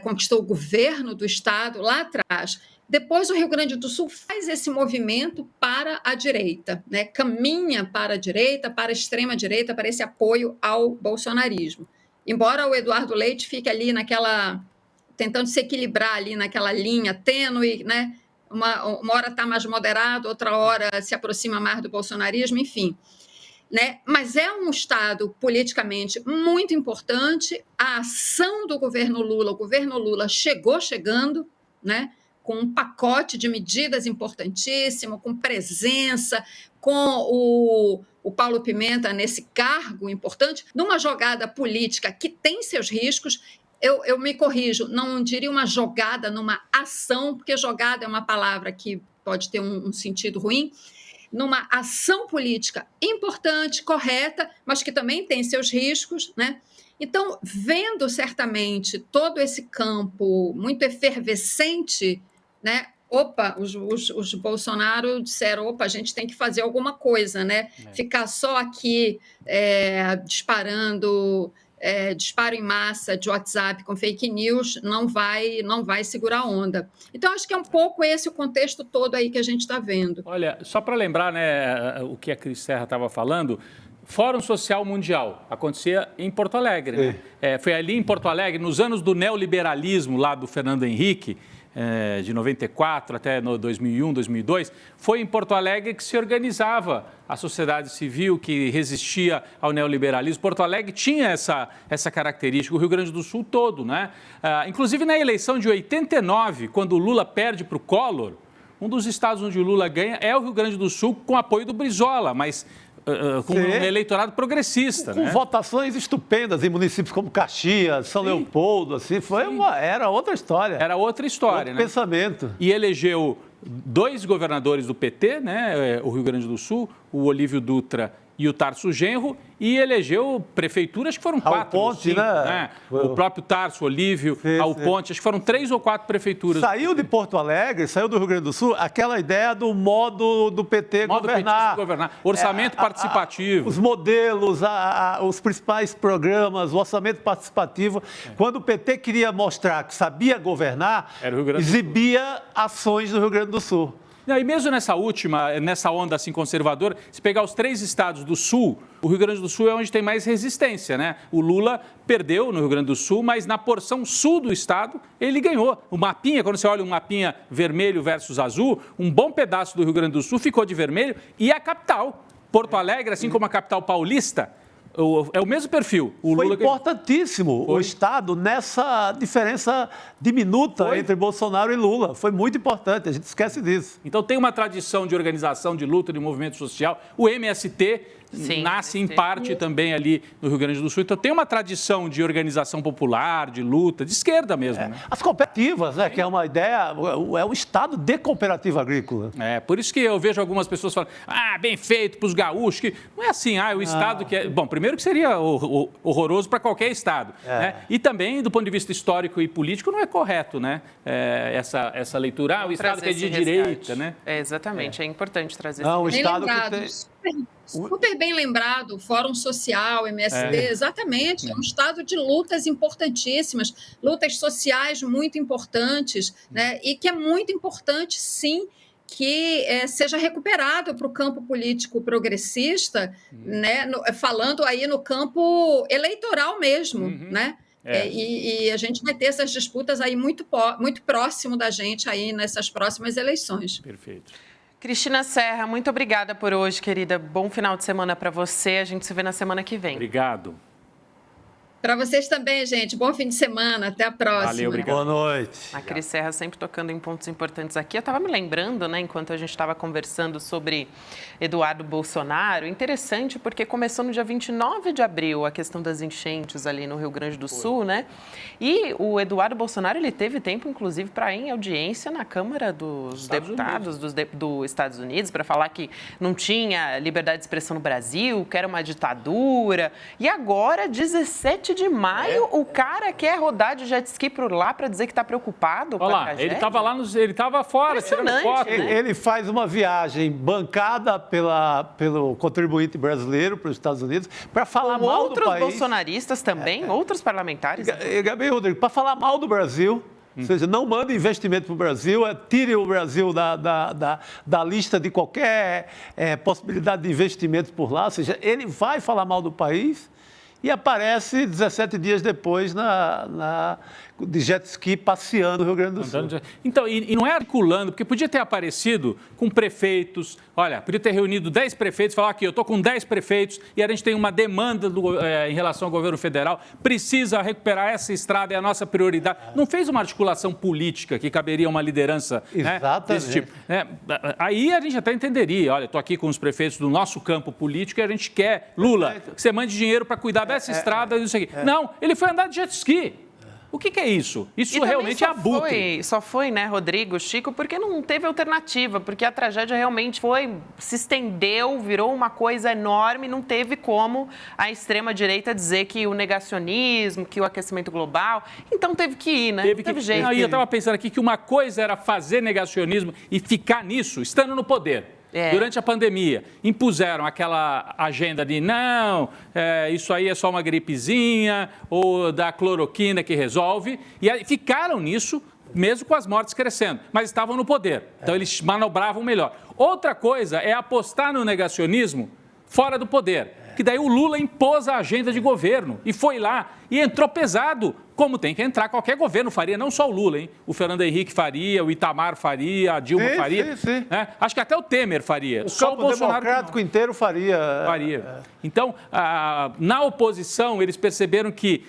conquistou o governo do estado lá atrás. Depois o Rio Grande do Sul faz esse movimento para a direita, né? Caminha para a direita, para a extrema-direita, para esse apoio ao bolsonarismo. Embora o Eduardo Leite fique ali tentando se equilibrar ali naquela linha tênue, né? Uma hora está mais moderado, outra hora se aproxima mais do bolsonarismo, enfim. Né? Mas é um estado politicamente muito importante. A ação do governo Lula, o governo Lula chegando, né? Com um pacote de medidas importantíssimo, com presença, com o Paulo Pimenta nesse cargo importante, numa jogada política que tem seus riscos. Eu me corrijo, não diria uma jogada, numa ação, porque jogada é uma palavra que pode ter um sentido ruim, numa ação política importante, correta, mas que também tem seus riscos, né? Então, vendo certamente todo esse campo muito efervescente, né? Os Bolsonaro disseram, a gente tem que fazer alguma coisa, né? Ficar só aqui disparando, disparo em massa de WhatsApp com fake news não vai segurar a onda. Então, acho que é um pouco esse o contexto todo aí que a gente está vendo. Olha, só para lembrar, né, o que a Cris Serra estava falando, Fórum Social Mundial acontecia em Porto Alegre. Né? Foi ali em Porto Alegre, nos anos do neoliberalismo, lá do Fernando Henrique, de 94 até 2001, 2002, foi em Porto Alegre que se organizava a sociedade civil que resistia ao neoliberalismo. Porto Alegre tinha essa característica, o Rio Grande do Sul todo, né? Inclusive na eleição de 89, quando o Lula perde para o Collor, um dos estados onde o Lula ganha é o Rio Grande do Sul, com apoio do Brizola, mas com um eleitorado progressista. Com votações estupendas em municípios como Caxias, São Leopoldo, assim, era outra história. Era outra história, outro pensamento. E elegeu 2 governadores do PT, né, o Rio Grande do Sul, o Olívio Dutra e o Tarso Genro, e elegeu prefeituras que foram 4 Ponte, 5, né? O próprio Tarso, Olívio, Ponte, acho que foram 3 ou 4 prefeituras. Saiu de Porto Alegre, saiu do Rio Grande do Sul, aquela ideia do modo do PT governar. Orçamento participativo. Os modelos, os principais programas, o orçamento participativo. Quando o PT queria mostrar que sabia governar, exibia ações do Rio Grande do Sul. Não, e mesmo nessa onda assim conservadora, se pegar os 3 estados do Sul, o Rio Grande do Sul é onde tem mais resistência, né? O Lula perdeu no Rio Grande do Sul, mas na porção sul do estado ele ganhou. O mapinha, quando você olha um mapinha vermelho versus azul, um bom pedaço do Rio Grande do Sul ficou de vermelho e a capital, Porto Alegre, assim como a capital paulista, é o mesmo perfil. Foi importantíssimo o Estado nessa diferença diminuta entre Bolsonaro e Lula. Foi muito importante, a gente esquece disso. Então tem uma tradição de organização, de luta, de movimento social. O MST nasce em parte também ali no Rio Grande do Sul. Então tem uma tradição de organização popular, de luta, de esquerda mesmo. Né? As cooperativas, né, que é uma ideia, é o Estado de cooperativa agrícola. Por isso que eu vejo algumas pessoas falando, bem feito para os gaúchos, que não é assim, o Estado que é... Bom, primeiro que seria horroroso para qualquer Estado. Né? E também, do ponto de vista histórico e político, não é correto, né? Essa leitura, o Estado que é de direita, né? Exatamente, é importante trazer o Estado que tem... Super bem lembrado, Fórum Social, MST, exatamente, é um estado de lutas importantíssimas, lutas sociais muito importantes, né? E que é muito importante, sim, que seja recuperado para o campo político progressista, né? Falando aí no campo eleitoral mesmo, né? E a gente vai ter essas disputas aí muito próximo da gente aí nessas próximas eleições. Perfeito. Cristina Serra, muito obrigada por hoje, querida. Bom final de semana para você. A gente se vê na semana que vem. Obrigado. Para vocês também, gente. Bom fim de semana. Até a próxima. Valeu, obrigado. Boa noite. A Cris Serra sempre tocando em pontos importantes aqui. Eu estava me lembrando, né, enquanto a gente estava conversando sobre Eduardo Bolsonaro, interessante porque começou no dia 29 de abril a questão das enchentes ali no Rio Grande do Sul, né? E o Eduardo Bolsonaro, ele teve tempo, inclusive, para ir em audiência na Câmara dos Deputados dos Estados Unidos, para falar que não tinha liberdade de expressão no Brasil, que era uma ditadura. E agora, 17 de maio, o cara quer rodar de jet ski por lá para dizer que está preocupado com a Olha lá, tragédia. ele estava fora, tirando foto. né? Ele faz uma viagem bancada pelo contribuinte brasileiro para os Estados Unidos para falar Com mal do outros país. bolsonaristas também, outros parlamentares. Gabi, Rodrigo, para falar mal do Brasil, ou seja, não manda investimento para o Brasil, tire o Brasil da lista de qualquer possibilidade de investimento por lá, ou seja, ele vai falar mal do país e aparece 17 dias depois de jet ski passeando no Rio Grande do Sul. Então, e não é articulando, porque podia ter aparecido com prefeitos, olha, podia ter reunido 10 prefeitos, falar aqui, eu estou com 10 prefeitos e a gente tem uma demanda em relação ao governo federal, precisa recuperar essa estrada, é a nossa prioridade. Não fez uma articulação política que caberia uma liderança, né, desse tipo. Aí a gente até entenderia, olha, estou aqui com os prefeitos do nosso campo político e a gente quer, Lula, que você mande dinheiro para cuidar dessa estrada e isso aqui. Não, ele foi andar de jet ski. O que é isso? Isso realmente é abutre. Só foi, né, Rodrigo, Chico, porque não teve alternativa, porque a tragédia realmente se estendeu, virou uma coisa enorme, não teve como a extrema-direita dizer que o negacionismo, que o aquecimento global, então teve que ir, né? Teve jeito. Aí eu estava pensando aqui que uma coisa era fazer negacionismo e ficar nisso, estando no poder. Durante a pandemia, impuseram aquela agenda de não, isso aí é só uma gripezinha ou da cloroquina que resolve, e aí ficaram nisso mesmo com as mortes crescendo, mas estavam no poder, então eles manobravam melhor. Outra coisa é apostar no negacionismo fora do poder, que daí o Lula impôs a agenda de governo e foi lá e entrou pesado, como tem que entrar qualquer governo faria, não só o Lula, hein? O Fernando Henrique faria, o Itamar faria, a Dilma faria. Sim. Né? Acho que até o Temer faria. Só o Bolsonaro democrático inteiro faria. Então, na oposição, eles perceberam que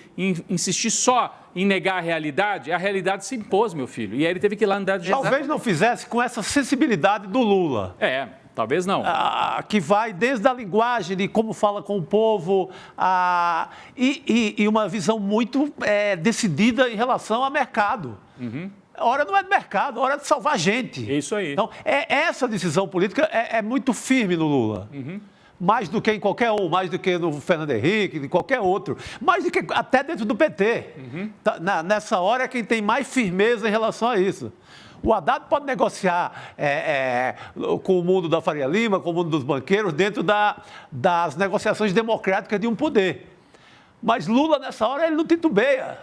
insistir só em negar a realidade se impôs, meu filho. E aí ele teve que ir lá andar de Talvez não fizesse com essa sensibilidade do Lula. Talvez não. Que vai desde a linguagem, de como fala com o povo, e uma visão muito decidida em relação ao mercado. A hora não é de mercado, a hora é de salvar gente. É isso aí. Então, essa decisão política é muito firme no Lula. Mais do que em qualquer um, mais do que no Fernando Henrique, de qualquer outro, mais do que até dentro do PT. Nessa hora é quem tem mais firmeza em relação a isso. O Haddad pode negociar com o mundo da Faria Lima, com o mundo dos banqueiros, dentro das negociações democráticas de um poder. Mas Lula, nessa hora, ele não titubeia.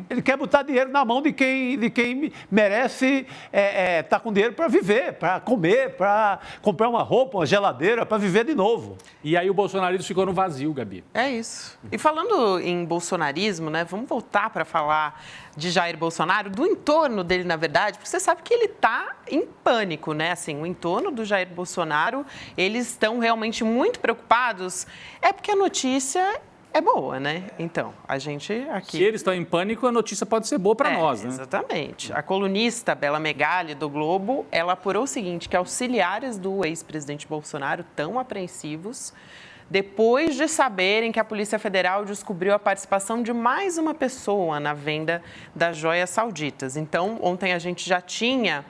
Ele quer botar dinheiro na mão de quem merece estar com dinheiro para viver, para comer, para comprar uma roupa, uma geladeira, para viver de novo. E aí o bolsonarismo ficou no vazio, Gabi. É isso. E falando em bolsonarismo, né, vamos voltar para falar de Jair Bolsonaro, do entorno dele, na verdade, porque você sabe que ele está em pânico, né? Assim, o entorno do Jair Bolsonaro, eles estão realmente muito preocupados. É porque a notícia é boa, né? Então, a gente aqui... Se eles estão em pânico, a notícia pode ser boa para nós, né? Exatamente. A colunista Bela Megali, do Globo, ela apurou o seguinte, que auxiliares do ex-presidente Bolsonaro estão apreensivos depois de saberem que a Polícia Federal descobriu a participação de mais uma pessoa na venda das joias sauditas. Então, ontem a gente já tinha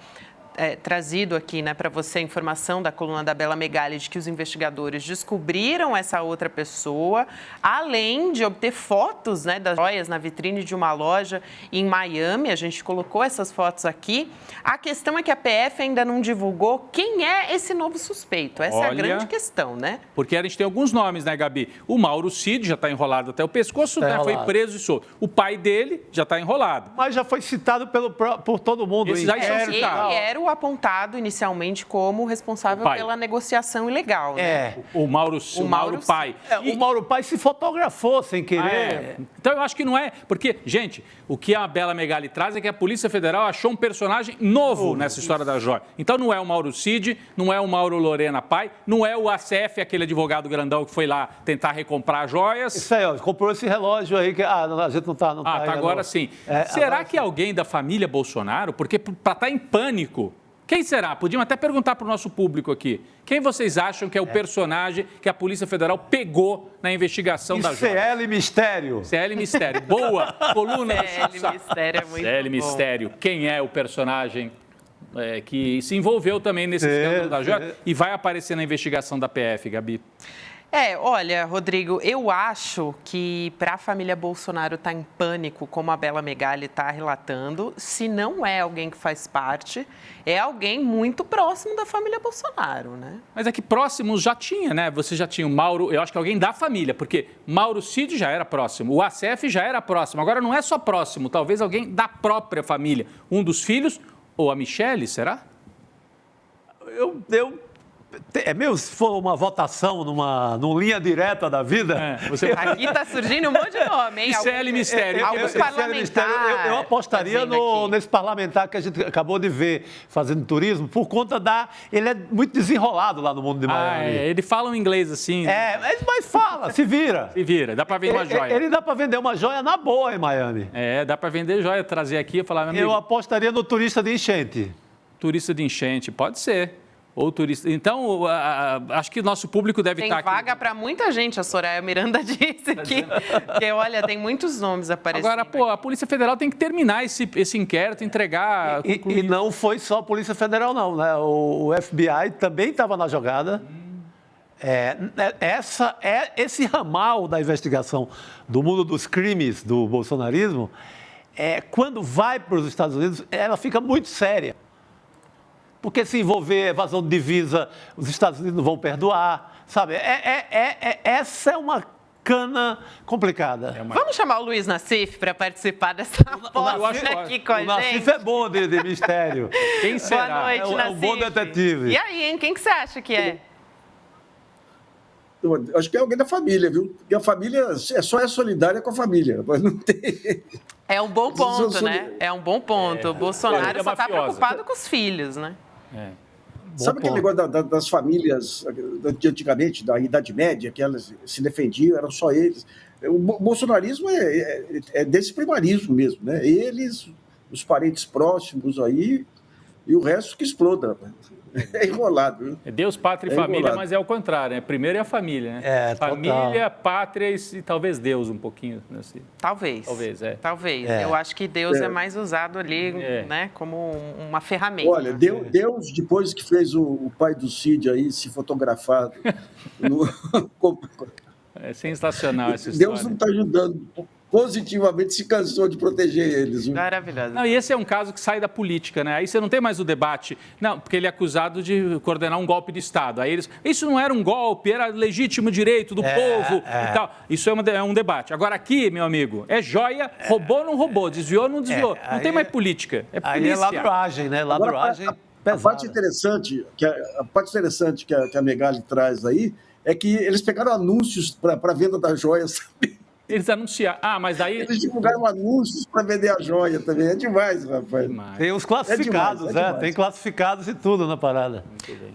trazido aqui, né, para você a informação da coluna da Bela Megali de que os investigadores descobriram essa outra pessoa, além de obter fotos, né, das joias na vitrine de uma loja em Miami. A gente colocou essas fotos aqui. A questão é que a PF ainda não divulgou quem é esse novo suspeito. Essa é a grande questão, né? Porque a gente tem alguns nomes, né, Gabi? O Mauro Cid já está enrolado até o pescoço, né, foi preso e solto. O pai dele já está enrolado. Mas já foi citado por todo mundo. Ele era o o apontado inicialmente como responsável pela negociação ilegal, né? O Mauro Pai. O Mauro Pai se fotografou sem querer. Então eu acho que não é, porque, gente, o que a Bela Megali traz é que a Polícia Federal achou um personagem novo nessa história da joia. Então não é o Mauro Cid, não é o Mauro Lorena Pai, não é o ACF, aquele advogado grandão que foi lá tentar recomprar joias. Isso aí, ó, comprou esse relógio aí que a gente não tá tá agora sim. Será que alguém da família Bolsonaro, porque para estar em pânico, quem será? Podíamos até perguntar para o nosso público aqui. Quem vocês acham que é o personagem que a Polícia Federal pegou na investigação da joia? CL Mistério. CL Mistério. Boa! Coluna do CL Mistério é muito CL Mistério. Quem é o personagem que se envolveu também nesse escândalo da joia e vai aparecer na investigação da PF, Gabi? Olha, Rodrigo, eu acho que para a família Bolsonaro estar em pânico, como a Bela Megali está relatando, se não é alguém que faz parte, é alguém muito próximo da família Bolsonaro, né? Mas é que próximos já tinha, né? Você já tinha o Mauro, eu acho que alguém da família, porque Mauro Cid já era próximo, o ACF já era próximo, agora não é só próximo, talvez alguém da própria família, um dos filhos, ou a Michele, será? Se for uma votação numa linha direta da vida... Aqui está surgindo um monte de nome, hein? CL Mistério. Alguns parlamentares. Eu apostaria nesse parlamentar que a gente acabou de ver fazendo turismo, por conta ele é muito desenrolado lá no mundo de Miami. Ele fala um inglês assim. Mas fala, se vira. Se vira, dá para vender uma joia. Ele dá para vender uma joia na boa em Miami. Dá para vender joia, trazer aqui e falar... Eu apostaria no turista de enchente. Turista de enchente, pode ser. Ou turista. Então, acho que o nosso público deve estar aqui. Tem vaga para muita gente, a Soraya Miranda disse aqui. Porque, olha, tem muitos nomes aparecendo. Agora, a Polícia Federal tem que terminar esse inquérito, entregar... E não foi só a Polícia Federal, não, né? O FBI também estava na jogada. Esse ramal da investigação do mundo dos crimes do bolsonarismo, quando vai para os Estados Unidos, ela fica muito séria. Porque se envolver evasão de divisa, os Estados Unidos não vão perdoar, sabe? Essa é uma cana complicada. Vamos chamar o Luiz Nassif para participar dessa aposta aqui com a gente? O Nassif é bom de mistério. Quem será? Boa noite, Nassif. É um bom detetive. E aí, hein? Quem que você acha que é? Eu acho que é alguém da família, viu? Porque a família só é solidária com a família, mas não tem... É um bom ponto, né? É um bom ponto. O Bolsonaro só está preocupado com os filhos, né? Sabe aquele negócio das famílias de antigamente, da Idade Média, que elas se defendiam, eram só eles? O bolsonarismo é desse primarismo mesmo, né? Eles, os parentes próximos aí, e o resto que exploda. É enrolado, viu? É Deus, pátria e família, enrolado. Mas é o contrário, né? Primeiro é a família, né? Família, pátria e talvez Deus um pouquinho. Assim. Talvez. Eu acho que Deus é mais usado ali, né? Como uma ferramenta. Olha, Deus, depois que fez o pai do Cid aí se fotografar... É sensacional essa história. Deus não está ajudando... Positivamente se cansou de proteger eles. Viu? Maravilhoso. Não, e esse é um caso que sai da política, né? Aí você não tem mais o debate. Não, porque ele é acusado de coordenar um golpe de Estado. Aí isso não era um golpe, era legítimo direito do povo e tal. Isso é um debate. Agora aqui, meu amigo, é joia, roubou ou não roubou, desviou ou não desviou. Não tem mais política, é polícia. Aí é ladruagem, né? Ladruagem pesada. A parte interessante que a Megali traz aí é que eles pegaram anúncios para venda da joia, sabe? Eles anunciaram. Mas daí... Eles divulgaram anúncios para vender a joia também. É demais, rapaz. Tem os classificados, Tem classificados e tudo na parada.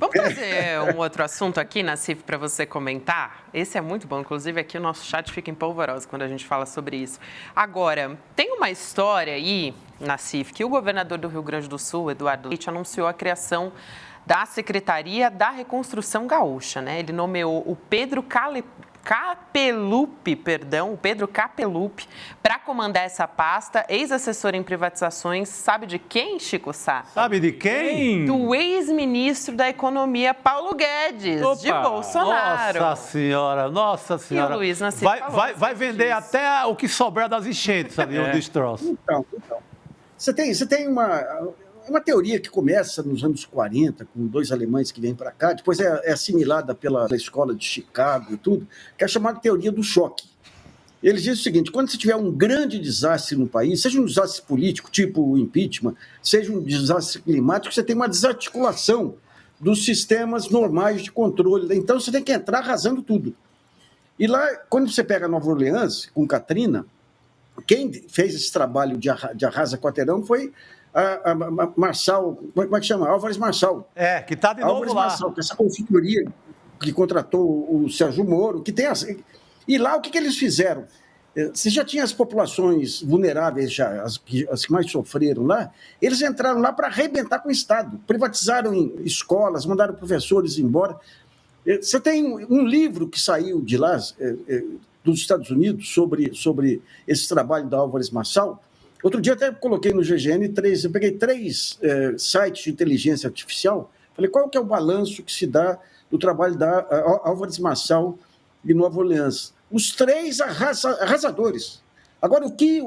Vamos fazer um outro assunto aqui, Nassif, para você comentar? Esse é muito bom. Inclusive, aqui o nosso chat fica empolvoroso quando a gente fala sobre isso. Agora, tem uma história aí, Nassif, que o governador do Rio Grande do Sul, Eduardo Leite, anunciou a criação da Secretaria da Reconstrução Gaúcha, né? Ele nomeou o Pedro Capelupi, para comandar essa pasta, ex-assessor em privatizações, sabe de quem, Chico Sá? Sabe de quem? Do ex-ministro da Economia, Paulo Guedes, de Bolsonaro. Nossa Senhora. E o Luiz Nassif vai vender até o que sobrar das enchentes ali, o destroço. Então. Você tem uma teoria que começa nos anos 40, com dois alemães que vêm para cá, depois é assimilada pela escola de Chicago e tudo, que é chamada teoria do choque. Eles dizem o seguinte: quando você tiver um grande desastre no país, seja um desastre político, tipo o impeachment, seja um desastre climático, você tem uma desarticulação dos sistemas normais de controle. Então, você tem que entrar arrasando tudo. E lá, quando você pega Nova Orleans, com Katrina, quem fez esse trabalho de arrasa quarteirão foi a Marçal, como é que chama? Álvares Marçal. Que está de novo Álvares lá. Marçal, que é essa consultoria que contratou o Sérgio Moro, que tem E lá, o que eles fizeram? Você já tinha as populações vulneráveis, já, as que mais sofreram lá, eles entraram lá para arrebentar com o Estado, privatizaram escolas, mandaram professores embora. Você tem um livro que saiu de lá, dos Estados Unidos, sobre esse trabalho da Álvares Marçal. Outro dia até coloquei no GGN eu peguei 3 sites de inteligência artificial, falei, qual que é o balanço que se dá do trabalho da Álvares Marçal de Nova Orleans? Os 3 arrasadores. Agora, o que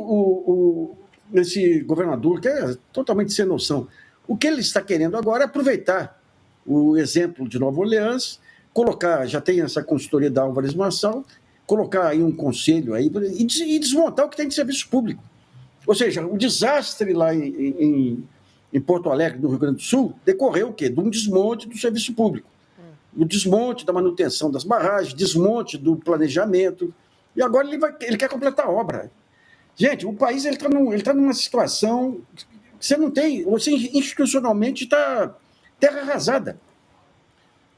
esse governador, que é totalmente sem noção, o que ele está querendo agora é aproveitar o exemplo de Nova Orleans, colocar, já tem essa consultoria da Álvares Marçal, colocar aí um conselho aí e desmontar o que tem de serviço público. Ou seja, o desastre lá em Porto Alegre, no Rio Grande do Sul, decorreu o quê? De um desmonte do serviço público. O desmonte da manutenção das barragens, desmonte do planejamento, e agora ele quer completar a obra. Gente, o país está numa situação que você não tem, você institucionalmente está terra arrasada.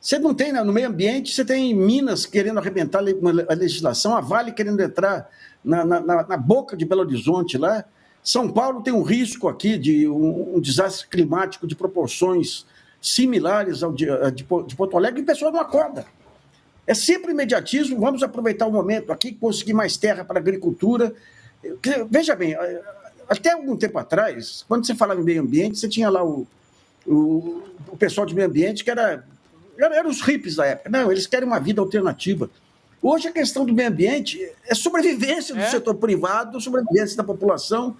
Você não tem, no meio ambiente, você tem Minas querendo arrebentar a legislação, a Vale querendo entrar na boca de Belo Horizonte lá. São Paulo tem um risco aqui de um desastre climático de proporções similares ao de Porto Alegre, e o pessoal não acorda. É sempre imediatismo, vamos aproveitar o momento aqui, conseguir mais terra para a agricultura. Veja bem, até algum tempo atrás, quando você falava em meio ambiente, você tinha lá o pessoal de meio ambiente que eram os hippies da época. Não, eles querem uma vida alternativa. Hoje a questão do meio ambiente é sobrevivência do setor privado, sobrevivência da população.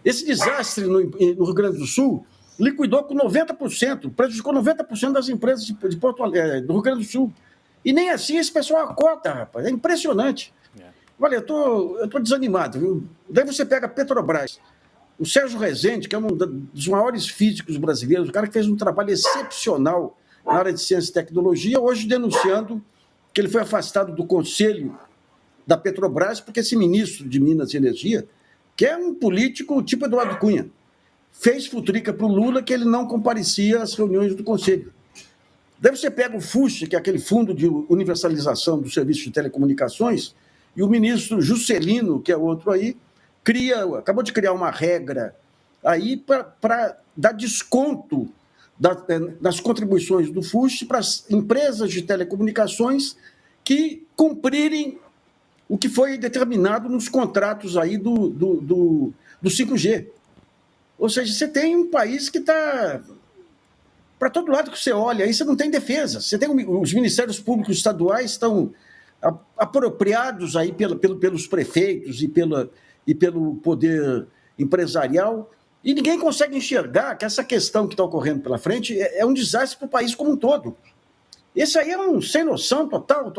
Esse desastre no Rio Grande do Sul liquidou com 90%, prejudicou 90% das empresas de Porto Alegre, do Rio Grande do Sul. E nem assim esse pessoal acorda, rapaz. É impressionante. Olha, eu tô desanimado, viu? Daí você pega a Petrobras. O Sérgio Rezende, que é um dos maiores físicos brasileiros, o cara que fez um trabalho excepcional na área de ciência e tecnologia, hoje denunciando que ele foi afastado do conselho da Petrobras, porque esse ministro de Minas e Energia, que é um político tipo Eduardo Cunha, fez futrica para o Lula que ele não comparecia às reuniões do conselho. Daí você pega o FUST, que é aquele Fundo de Universalização do Serviço de Telecomunicações, e o ministro Juscelino, que é outro aí, acabou de criar uma regra aí para dar desconto das contribuições do FUST para as empresas de telecomunicações que cumprirem o que foi determinado nos contratos aí do 5G. Ou seja, você tem um país que está... Para todo lado que você olha, aí você não tem defesa. Você tem os ministérios públicos estaduais estão apropriados aí pelos prefeitos e pelo poder empresarial, e ninguém consegue enxergar que essa questão que está ocorrendo pela frente é um desastre para o país como um todo. Esse aí é um sem noção total.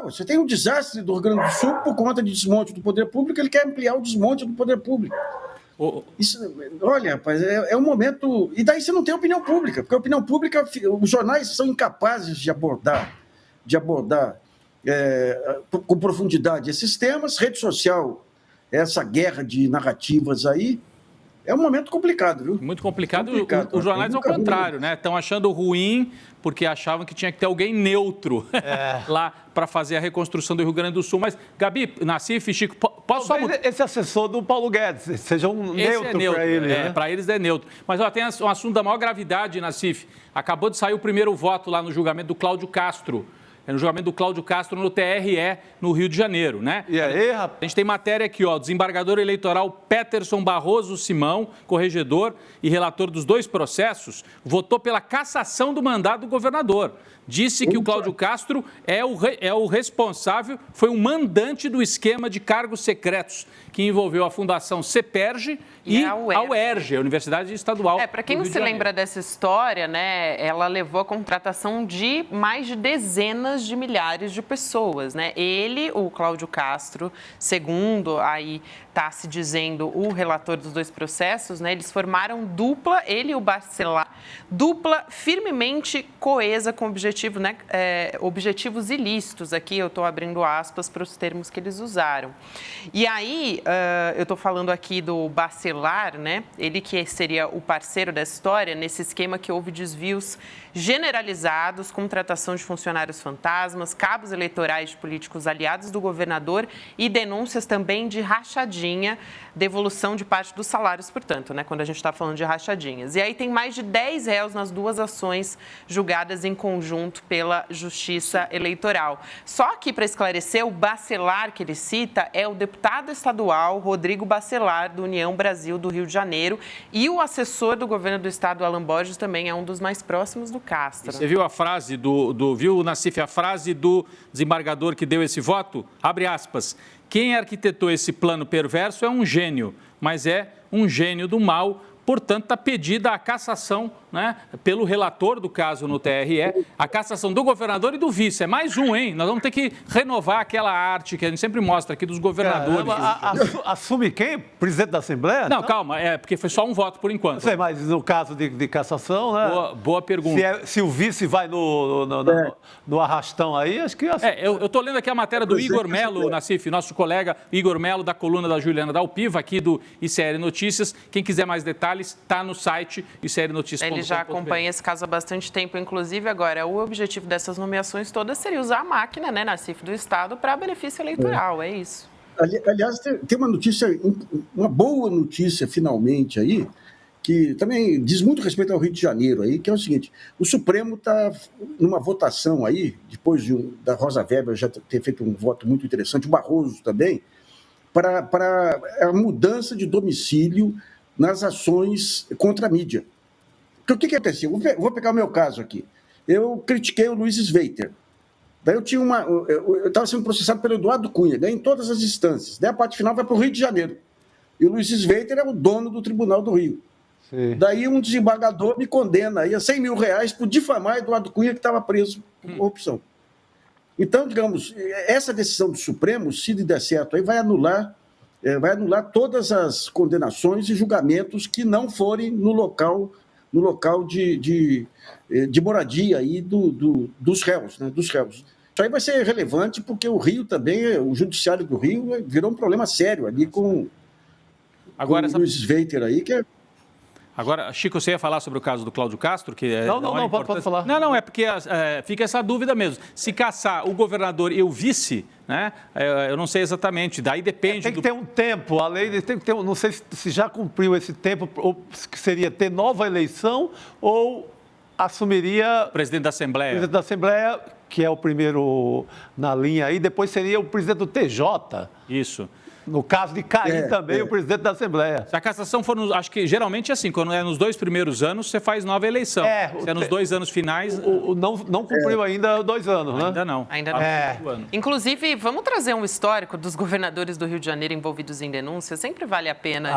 Você tem um desastre do Rio Grande do Sul por conta de desmonte do poder público, ele quer ampliar o desmonte do poder público. Isso, olha, rapaz, é um momento... E daí você não tem opinião pública, porque a opinião pública, os jornais são incapazes de abordar com profundidade esses temas. Rede social, essa guerra de narrativas aí, é um momento complicado, viu? Muito complicado. Os jornais, ao contrário, né? Estão achando ruim porque achavam que tinha que ter alguém neutro lá para fazer a reconstrução do Rio Grande do Sul. Mas, Gabi, Nassif, Chico, posso só... Esse assessor do Paulo Guedes seja um neutro para ele, né? Para eles é neutro. Mas tem um assunto da maior gravidade, Nassif. Acabou de sair o primeiro voto lá no julgamento do Cláudio Castro. No julgamento do Cláudio Castro no TRE, no Rio de Janeiro, né? E aí, rapaz? A gente tem matéria aqui, ó, desembargador eleitoral Peterson Barroso Simão, corregedor e relator dos 2 processos, votou pela cassação do mandato do governador. Disse que o Cláudio Castro é o responsável, foi um mandante do esquema de cargos secretos que envolveu a Fundação CEPERJ e a UERJ, a Universidade Estadual. Para quem não se lembra dessa história, né, ela levou à contratação de mais de dezenas centenas de milhares de pessoas, né? Ele, o Cláudio Castro, segundo aí está se dizendo o relator dos dois processos, né? Eles formaram dupla, ele e o Bacelar, dupla firmemente coesa com objetivo, né? Objetivos ilícitos. Aqui eu estou abrindo aspas para os termos que eles usaram. E aí, eu estou falando aqui do Bacelar, né? Ele que seria o parceiro dessa história, nesse esquema que houve desvios generalizados, contratação de funcionários fantasmas, cabos eleitorais de políticos aliados do governador e denúncias também de rachadinha, devolução de parte dos salários, portanto, né, quando a gente está falando de rachadinhas. E aí tem mais de 10 réus nas duas ações julgadas em conjunto pela Justiça Eleitoral. Só que, para esclarecer, o Bacelar que ele cita é o deputado estadual Rodrigo Bacelar, do União Brasil do Rio de Janeiro, e o assessor do governo do estado, Alan Borges, também é um dos mais próximos do Castro. Você viu a frase viu, Nassif, a frase do desembargador que deu esse voto? Abre aspas. Quem arquitetou esse plano perverso é um gênio, mas é um gênio do mal. Portanto, está pedida a cassação, né, pelo relator do caso no TRE, a cassação do governador e do vice. É mais um, hein? Nós vamos ter que renovar aquela arte que a gente sempre mostra aqui dos governadores. Assume quem? Presidente da Assembleia? Não, calma, porque foi só um voto por enquanto. Não sei, mas no caso de cassação, né? Boa pergunta. Se o vice vai no arrastão aí, acho que... Eu estou lendo aqui a matéria do Igor Melo, Nassif, nosso colega Igor Melo, da coluna da Juliana Dalpiva, aqui do ICL Notícias. Quem quiser mais detalhes, está no site iclnotícias.com.br. Ele já acompanha esse caso há bastante tempo, inclusive agora o objetivo dessas nomeações todas seria usar a máquina, né, Nassif, do Estado para benefício eleitoral, é isso. Aliás, tem uma notícia, uma boa notícia finalmente aí, que também diz muito respeito ao Rio de Janeiro aí, que é o seguinte: o Supremo está numa votação aí, depois da Rosa Weber já ter feito um voto muito interessante, o Barroso também, para a mudança de domicílio nas ações contra a mídia. Porque o que aconteceu? Vou pegar o meu caso aqui. Eu critiquei o Luiz Sveiter. Daí eu estava sendo processado pelo Eduardo Cunha, ganhei em todas as instâncias. Daí a parte final vai para o Rio de Janeiro. E o Luiz Sveiter é o dono do Tribunal do Rio. Sim. Daí um desembargador me condena aí a R$100 mil por difamar Eduardo Cunha, que estava preso por corrupção. Então, digamos, essa decisão do Supremo, se der certo, aí vai anular todas as condenações e julgamentos que não forem no local de moradia aí dos réus, né, dos réus. Isso aí vai ser relevante porque o Rio também, o judiciário do Rio virou um problema sério ali com o Luiz Sveiter aí, que é... Agora, Chico, você ia falar sobre o caso do Cláudio Castro? Que não, pode falar. Não, é porque fica essa dúvida mesmo. Se caçar o governador e o vice, né, eu não sei exatamente, daí depende... Tem que ter um tempo, a lei tem que ter, não sei se já cumpriu esse tempo, ou que seria ter nova eleição, ou assumiria... Presidente da Assembleia. Presidente da Assembleia, que é o primeiro na linha aí, depois seria o presidente do TJ. Isso. No caso de cair também o presidente da Assembleia. Se a cassação for, acho que geralmente é assim, quando é nos 2 primeiros anos, você faz nova eleição. Se é nos 2 anos finais... Não cumpriu ainda 2 anos, né? Ainda não. Ainda não. Inclusive, vamos trazer um histórico dos governadores do Rio de Janeiro envolvidos em denúncias. Sempre vale a pena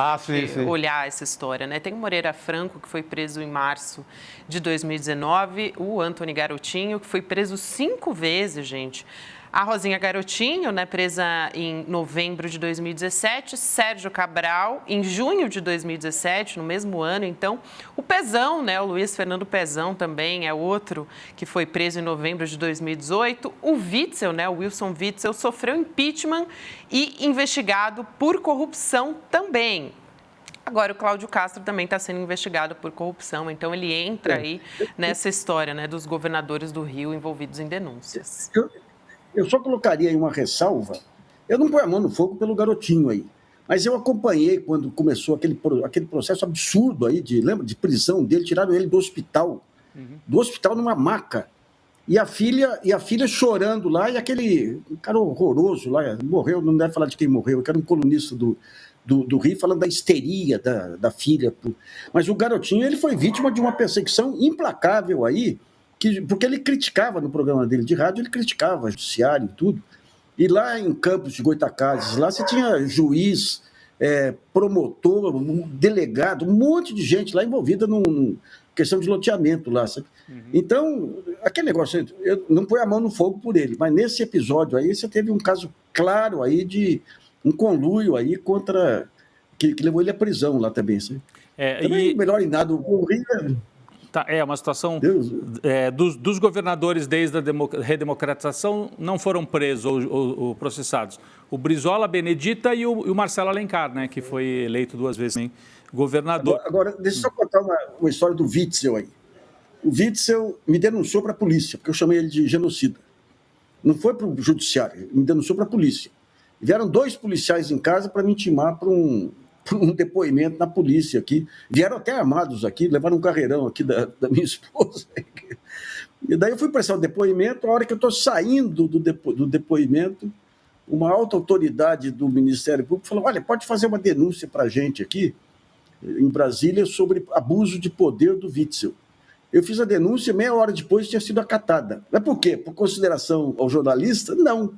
olhar essa história, né? Tem o Moreira Franco, que foi preso em março de 2019, o Antony Garotinho, que foi preso 5 vezes, gente. A Rosinha Garotinho, né, presa em novembro de 2017, Sérgio Cabral, em junho de 2017, no mesmo ano. Então, o Pezão, né, o Luiz Fernando Pezão também é outro que foi preso em novembro de 2018. O Witzel, né, o Wilson Witzel, sofreu impeachment e investigado por corrupção também. Agora, o Cláudio Castro também está sendo investigado por corrupção, então ele entra aí nessa história, né, dos governadores do Rio envolvidos em denúncias. Eu só colocaria aí uma ressalva. Eu não ponho a mão no fogo pelo Garotinho aí, mas eu acompanhei quando começou aquele processo absurdo aí de prisão dele, tiraram ele do hospital numa maca. E a filha chorando lá, e aquele cara horroroso lá, morreu, não deve falar de quem morreu, que era um colunista do Rio, falando da histeria da filha. Mas o Garotinho, ele foi vítima de uma perseguição implacável aí, porque ele criticava no programa dele de rádio, ele criticava o judiciário e tudo. E lá em Campos de Goytacazes, lá você tinha juiz, promotor, delegado, um monte de gente lá envolvida numa questão de loteamento lá. Sabe? Então, aquele negócio, eu não põe a mão no fogo por ele, mas nesse episódio aí você teve um caso claro aí de um conluio aí contra... que levou ele à prisão lá também, sabe? Também melhor em nada, o Rio... É uma situação dos governadores desde a redemocratização não foram presos ou processados. O Brizola, a Benedita e o Marcelo Alencar, né, que foi eleito 2 vezes governador. Agora, deixa eu só contar uma história do Witzel aí. O Witzel me denunciou para a polícia, porque eu chamei ele de genocida. Não foi para o judiciário, ele me denunciou para a polícia. Vieram 2 policiais em casa para me intimar para um depoimento na polícia aqui. Vieram até armados aqui, levaram um carreirão aqui da minha esposa. E daí eu fui prestar o depoimento, a hora que eu estou saindo do depoimento, uma alta autoridade do Ministério Público falou, olha, pode fazer uma denúncia para a gente aqui, em Brasília, sobre abuso de poder do Witzel. Eu fiz a denúncia, meia hora depois tinha sido acatada. Mas por quê? Por consideração ao jornalista? Não.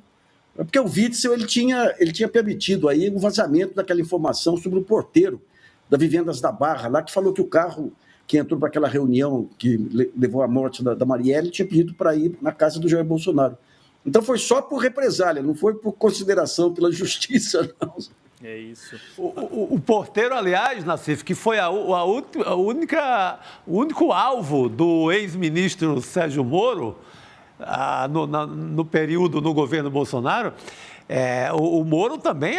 É porque o Witzel ele tinha permitido aí o vazamento daquela informação sobre o porteiro da Vivendas da Barra, lá que falou que o carro que entrou para aquela reunião que levou à morte da Marielle tinha pedido para ir na casa do Jair Bolsonaro. Então foi só por represália, não foi por consideração pela justiça, não. É isso. O porteiro, aliás, Nassif, que foi o único alvo do ex-ministro Sérgio Moro, no período no governo Bolsonaro, o Moro também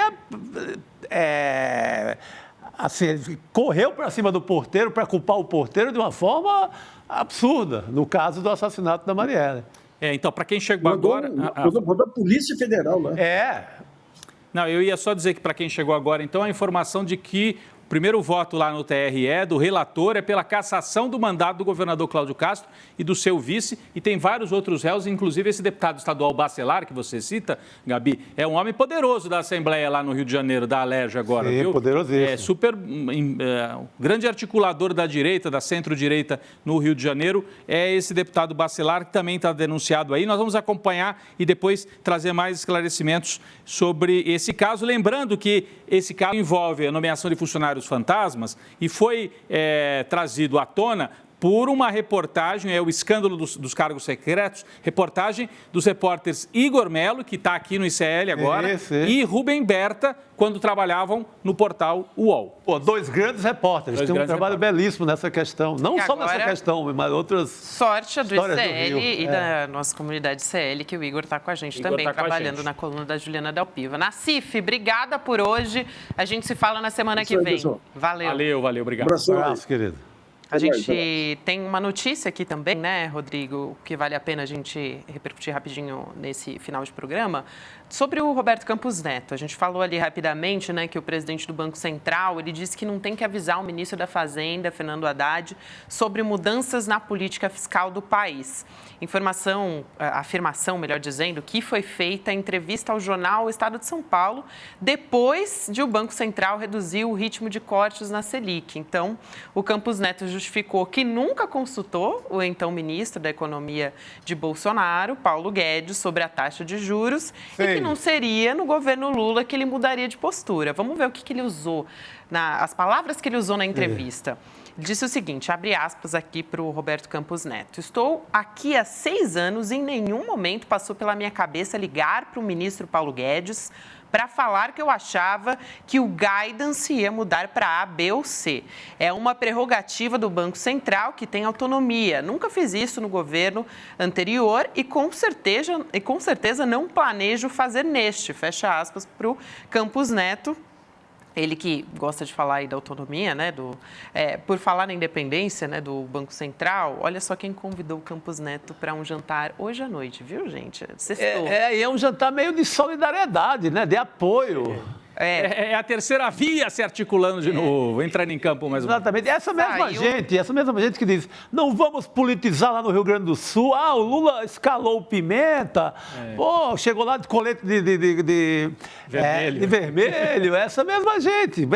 assim, ele correu para cima do porteiro para culpar o porteiro de uma forma absurda, no caso do assassinato da Marielle. Então, para quem chegou agora... Mandou a Polícia Federal lá. Não, eu ia só dizer que para quem chegou agora, então, a informação de que o primeiro voto lá no TRE do relator é pela cassação do mandato do governador Cláudio Castro e do seu vice, e tem vários outros réus, inclusive esse deputado estadual Bacelar, que você cita, Gabi, é um homem poderoso da Assembleia lá no Rio de Janeiro, da Alerj agora, Sim, viu? Poderosíssimo. Grande articulador da direita, da centro-direita no Rio de Janeiro, é esse deputado Bacelar, que também está denunciado aí. Nós vamos acompanhar e depois trazer mais esclarecimentos sobre esse caso, lembrando que esse caso envolve a nomeação de funcionários fantasmas e foi trazido à tona por uma reportagem, o escândalo dos cargos secretos, reportagem dos repórteres Igor Melo, que está aqui no ICL agora, e Rubem Berta, quando trabalhavam no portal UOL. 2 grandes repórteres, tem um trabalho belíssimo nessa questão, não só nessa questão, mas outras sorte do ICL e da nossa comunidade ICL, que o Igor está com a gente também, trabalhando na coluna da Juliana Del Piva. Nassif, obrigada por hoje, a gente se fala na semana que vem. Valeu. Valeu, obrigado. Abraço, querido. A gente tem uma notícia aqui também, né, Rodrigo, que vale a pena a gente repercutir rapidinho nesse final de programa, sobre o Roberto Campos Neto. A gente falou ali rapidamente, né, que o presidente do Banco Central, ele disse que não tem que avisar o ministro da Fazenda, Fernando Haddad, sobre mudanças na política fiscal do país. Afirmação, melhor dizendo, que foi feita em entrevista ao jornal O Estado de São Paulo, depois de o Banco Central reduzir o ritmo de cortes na Selic. Então, o Campos Neto justificou que nunca consultou o então ministro da Economia de Bolsonaro, Paulo Guedes, sobre a taxa de juros e que não seria no governo Lula que ele mudaria de postura. Vamos ver o que ele usou, as palavras que ele usou na entrevista. Disse o seguinte, abre aspas aqui para o Roberto Campos Neto. Estou aqui há 6 anos e em nenhum momento passou pela minha cabeça ligar para o ministro Paulo Guedes para falar que eu achava que o guidance ia mudar para A, B ou C. É uma prerrogativa do Banco Central que tem autonomia. Nunca fiz isso no governo anterior e com certeza não planejo fazer neste. Fecha aspas para o Campos Neto. Ele que gosta de falar aí da autonomia, né, por falar na independência, né, do Banco Central, olha só quem convidou o Campos Neto para um jantar hoje à noite, viu, gente? Sextou. É um jantar meio de solidariedade, né, de apoio. É a terceira via se articulando de novo, entrando em campo mais uma vez. Exatamente. Essa mesma gente que diz, não vamos politizar lá no Rio Grande do Sul, o Lula escalou o Pimenta, chegou lá de colete de vermelho, essa mesma gente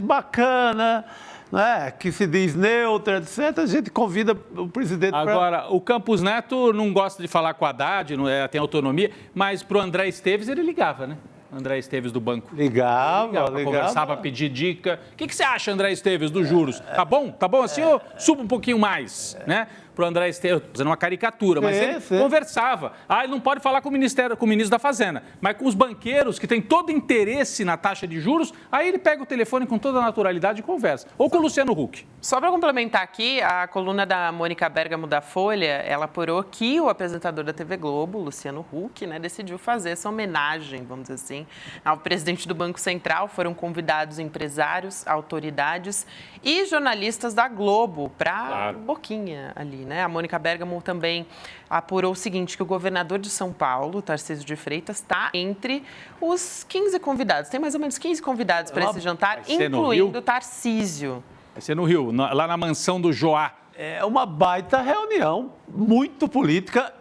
bacana, né, que se diz neutra, etc., a gente convida o presidente para... Agora, o Campos Neto não gosta de falar com a Haddad, tem autonomia, mas para o André Esteves ele ligava, né? André Esteves do banco. Ligava. Conversava, pedir dica. O que você acha, André Esteves, dos juros? Tá bom? Tá bom assim ou suba um pouquinho mais, né? pro André Esteves, fazendo uma caricatura, mas ele conversava. Ele não pode falar com o ministro da Fazenda, mas com os banqueiros que têm todo interesse na taxa de juros, aí ele pega o telefone com toda a naturalidade e conversa. Ou com o Luciano Huck. Só para complementar aqui, a coluna da Mônica Bergamo da Folha, ela apurou que o apresentador da TV Globo, Luciano Huck, né, decidiu fazer essa homenagem, vamos dizer assim, ao presidente do Banco Central. Foram convidados empresários, autoridades e jornalistas da Globo para boquinha ali, né? A Mônica Bergamo também apurou o seguinte, que o governador de São Paulo, Tarcísio de Freitas, está entre os 15 convidados. Tem mais ou menos 15 convidados para esse jantar, incluindo Tarcísio. Vai ser no Rio, lá na mansão do Joá. É uma baita reunião, muito política,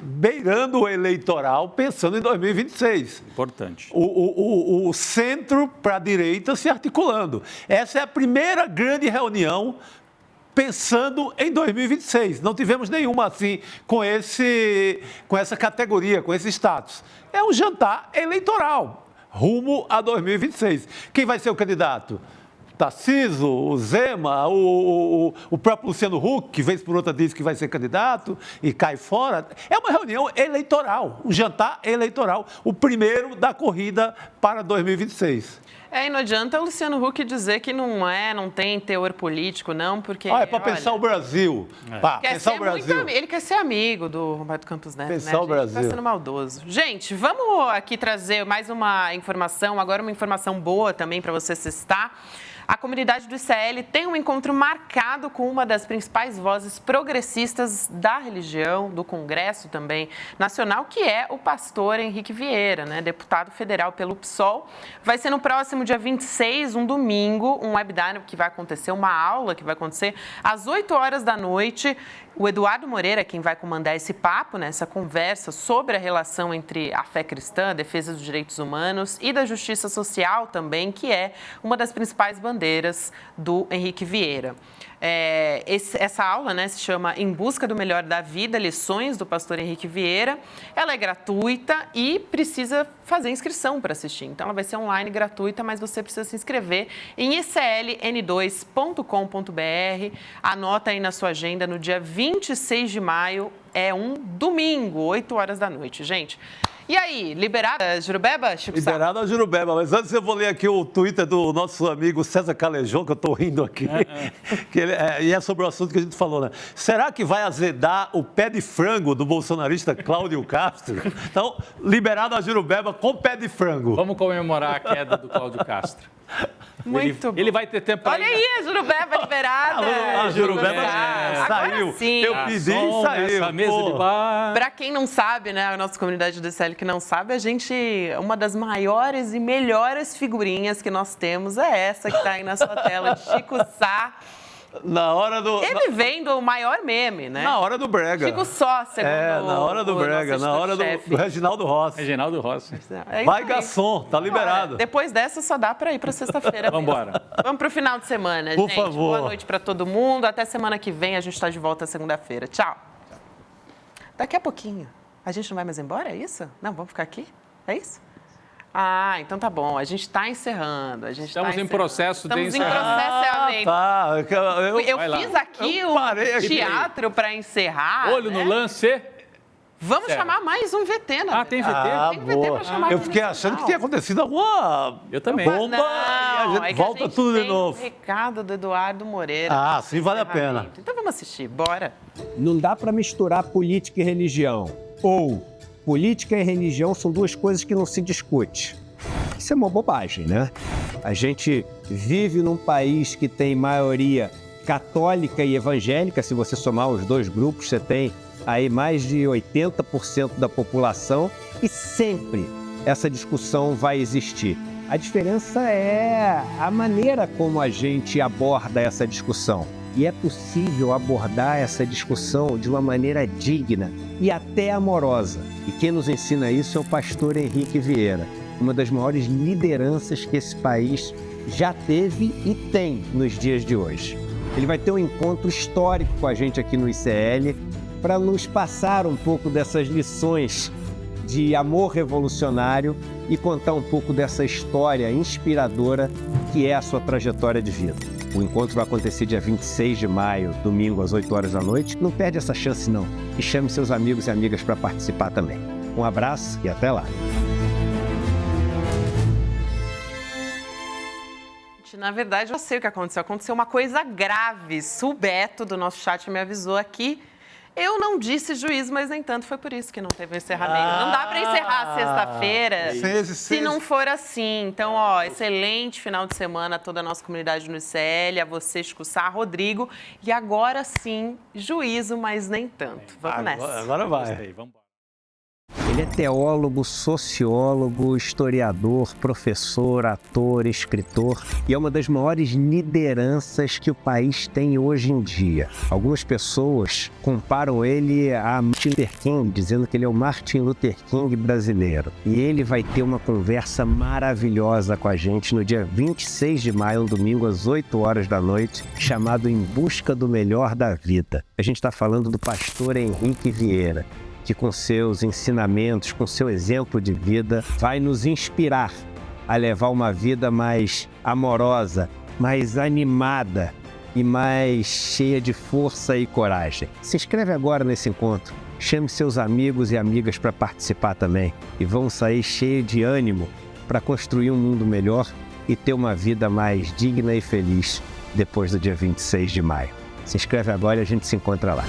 beirando o eleitoral, pensando em 2026. Importante. O centro para a direita se articulando. Essa é a primeira grande reunião pensando em 2026. Não tivemos nenhuma assim com essa categoria, com esse status. É um jantar eleitoral, rumo a 2026. Quem vai ser o candidato? Tarcísio, o Zema, o próprio Luciano Huck, que vez por outra diz que vai ser candidato e cai fora. É uma reunião eleitoral, um jantar eleitoral, o primeiro da corrida para 2026. E não adianta o Luciano Huck dizer que não tem teor político, não, porque... É para pensar o Brasil. Pensar o Brasil. Ele quer ser amigo do Roberto Campos Neto, pensar o Brasil. Está sendo maldoso. Gente, vamos aqui trazer mais uma informação, agora uma informação boa também para você cestar. A comunidade do ICL tem um encontro marcado com uma das principais vozes progressistas da religião, do Congresso também nacional, que é o pastor Henrique Vieira, né, deputado federal pelo PSOL. Vai ser no próximo dia 26, um domingo, um webinar que vai acontecer, uma aula que vai acontecer às 8 horas da noite. O Eduardo Moreira é quem vai comandar esse papo, né, essa conversa sobre a relação entre a fé cristã, a defesa dos direitos humanos e da justiça social também, que é uma das principais bandeiras do Henrique Vieira. Essa aula, né, se chama Em Busca do Melhor da Vida, Lições do Pastor Henrique Vieira. Ela é gratuita e precisa fazer inscrição para assistir. Então, ela vai ser online, gratuita, mas você precisa se inscrever em icln2.com.br. Anota aí na sua agenda, no dia 26 de maio, é um domingo, 8 horas da noite, gente. E aí, liberada a Jurubeba, Chico Sá? Liberada a Jurubeba, mas antes eu vou ler aqui o Twitter do nosso amigo César Calejão, que eu estou rindo aqui, e é sobre o assunto que a gente falou, né? Será que vai azedar o pé de frango do bolsonarista Cláudio Castro? Então, liberada a Jurubeba com pé de frango. Vamos comemorar a queda do Cláudio Castro. Muito bom. Ele vai ter tempo para... Olha aí, a Jurubeba liberada. A Jurubeba saiu. Sim. Eu pedi e saiu. Essa mesa de bar. Para quem não sabe, né, a nossa comunidade do ICL que não sabe, uma das maiores e melhores figurinhas que nós temos é essa que está aí na sua tela, de Chico Sá. Na hora do... Ele vem do maior meme, né? Na hora do brega. Chico Só, segundo na hora do brega, na hora do Reginaldo Rossi. Reginaldo Rossi. Vai, garçom, tá liberado. Depois dessa, só dá para ir para sexta-feira. Vamos embora. Vamos pro final de semana, Por gente. favor. Boa noite para todo mundo. Até semana que vem, a gente está de volta segunda-feira. Tchau. Daqui a pouquinho. A gente não vai mais embora, é isso? Não, vamos ficar aqui? É isso? Então tá bom. A gente está encerrando. Estamos em processo de encerramento. Eu fiz aqui um teatro para encerrar. Olho no lance. Vamos chamar mais um VT, né? Tem VT? Tem VT para chamar. Eu fiquei achando que tinha acontecido alguma bomba e a gente volta tudo de novo. O recado do Eduardo Moreira. Sim, vale a pena. Então vamos assistir, bora. Não dá para misturar política e religião. Ou política e religião são duas coisas que não se discute. Isso é uma bobagem, né? A gente vive num país que tem maioria católica e evangélica. Se você somar os dois grupos, você tem aí mais de 80% da população e sempre essa discussão vai existir. A diferença é a maneira como a gente aborda essa discussão. E é possível abordar essa discussão de uma maneira digna e até amorosa. E quem nos ensina isso é o pastor Henrique Vieira, uma das maiores lideranças que esse país já teve e tem nos dias de hoje. Ele vai ter um encontro histórico com a gente aqui no ICL para nos passar um pouco dessas lições de amor revolucionário e contar um pouco dessa história inspiradora que é a sua trajetória de vida. O encontro vai acontecer dia 26 de maio, domingo, às 8 horas da noite. Não perde essa chance, não. E chame seus amigos e amigas para participar também. Um abraço e até lá. Na verdade, eu sei o que aconteceu. Aconteceu uma coisa grave. O Beto, do nosso chat, me avisou aqui. Eu não disse juízo, mas nem tanto foi por isso que não teve encerramento. Não dá para encerrar a sexta-feira se não for assim. Então, excelente final de semana a toda a nossa comunidade no ICL, a você, Chico Sá, Rodrigo. E agora sim, juízo, mas nem tanto. Vamos nessa. Agora vai. Gostei, vamos embora. Ele é teólogo, sociólogo, historiador, professor, ator, escritor e é uma das maiores lideranças que o país tem hoje em dia. Algumas pessoas comparam ele a Martin Luther King, dizendo que ele é o Martin Luther King brasileiro. E ele vai ter uma conversa maravilhosa com a gente no dia 26 de maio, um domingo, às 8 horas da noite, chamado Em Busca do Melhor da Vida. A gente está falando do pastor Henrique Vieira, que com seus ensinamentos, com seu exemplo de vida, vai nos inspirar a levar uma vida mais amorosa, mais animada e mais cheia de força e coragem. Se inscreve agora nesse encontro, chame seus amigos e amigas para participar também e vão sair cheios de ânimo para construir um mundo melhor e ter uma vida mais digna e feliz depois do dia 26 de maio. Se inscreve agora e a gente se encontra lá.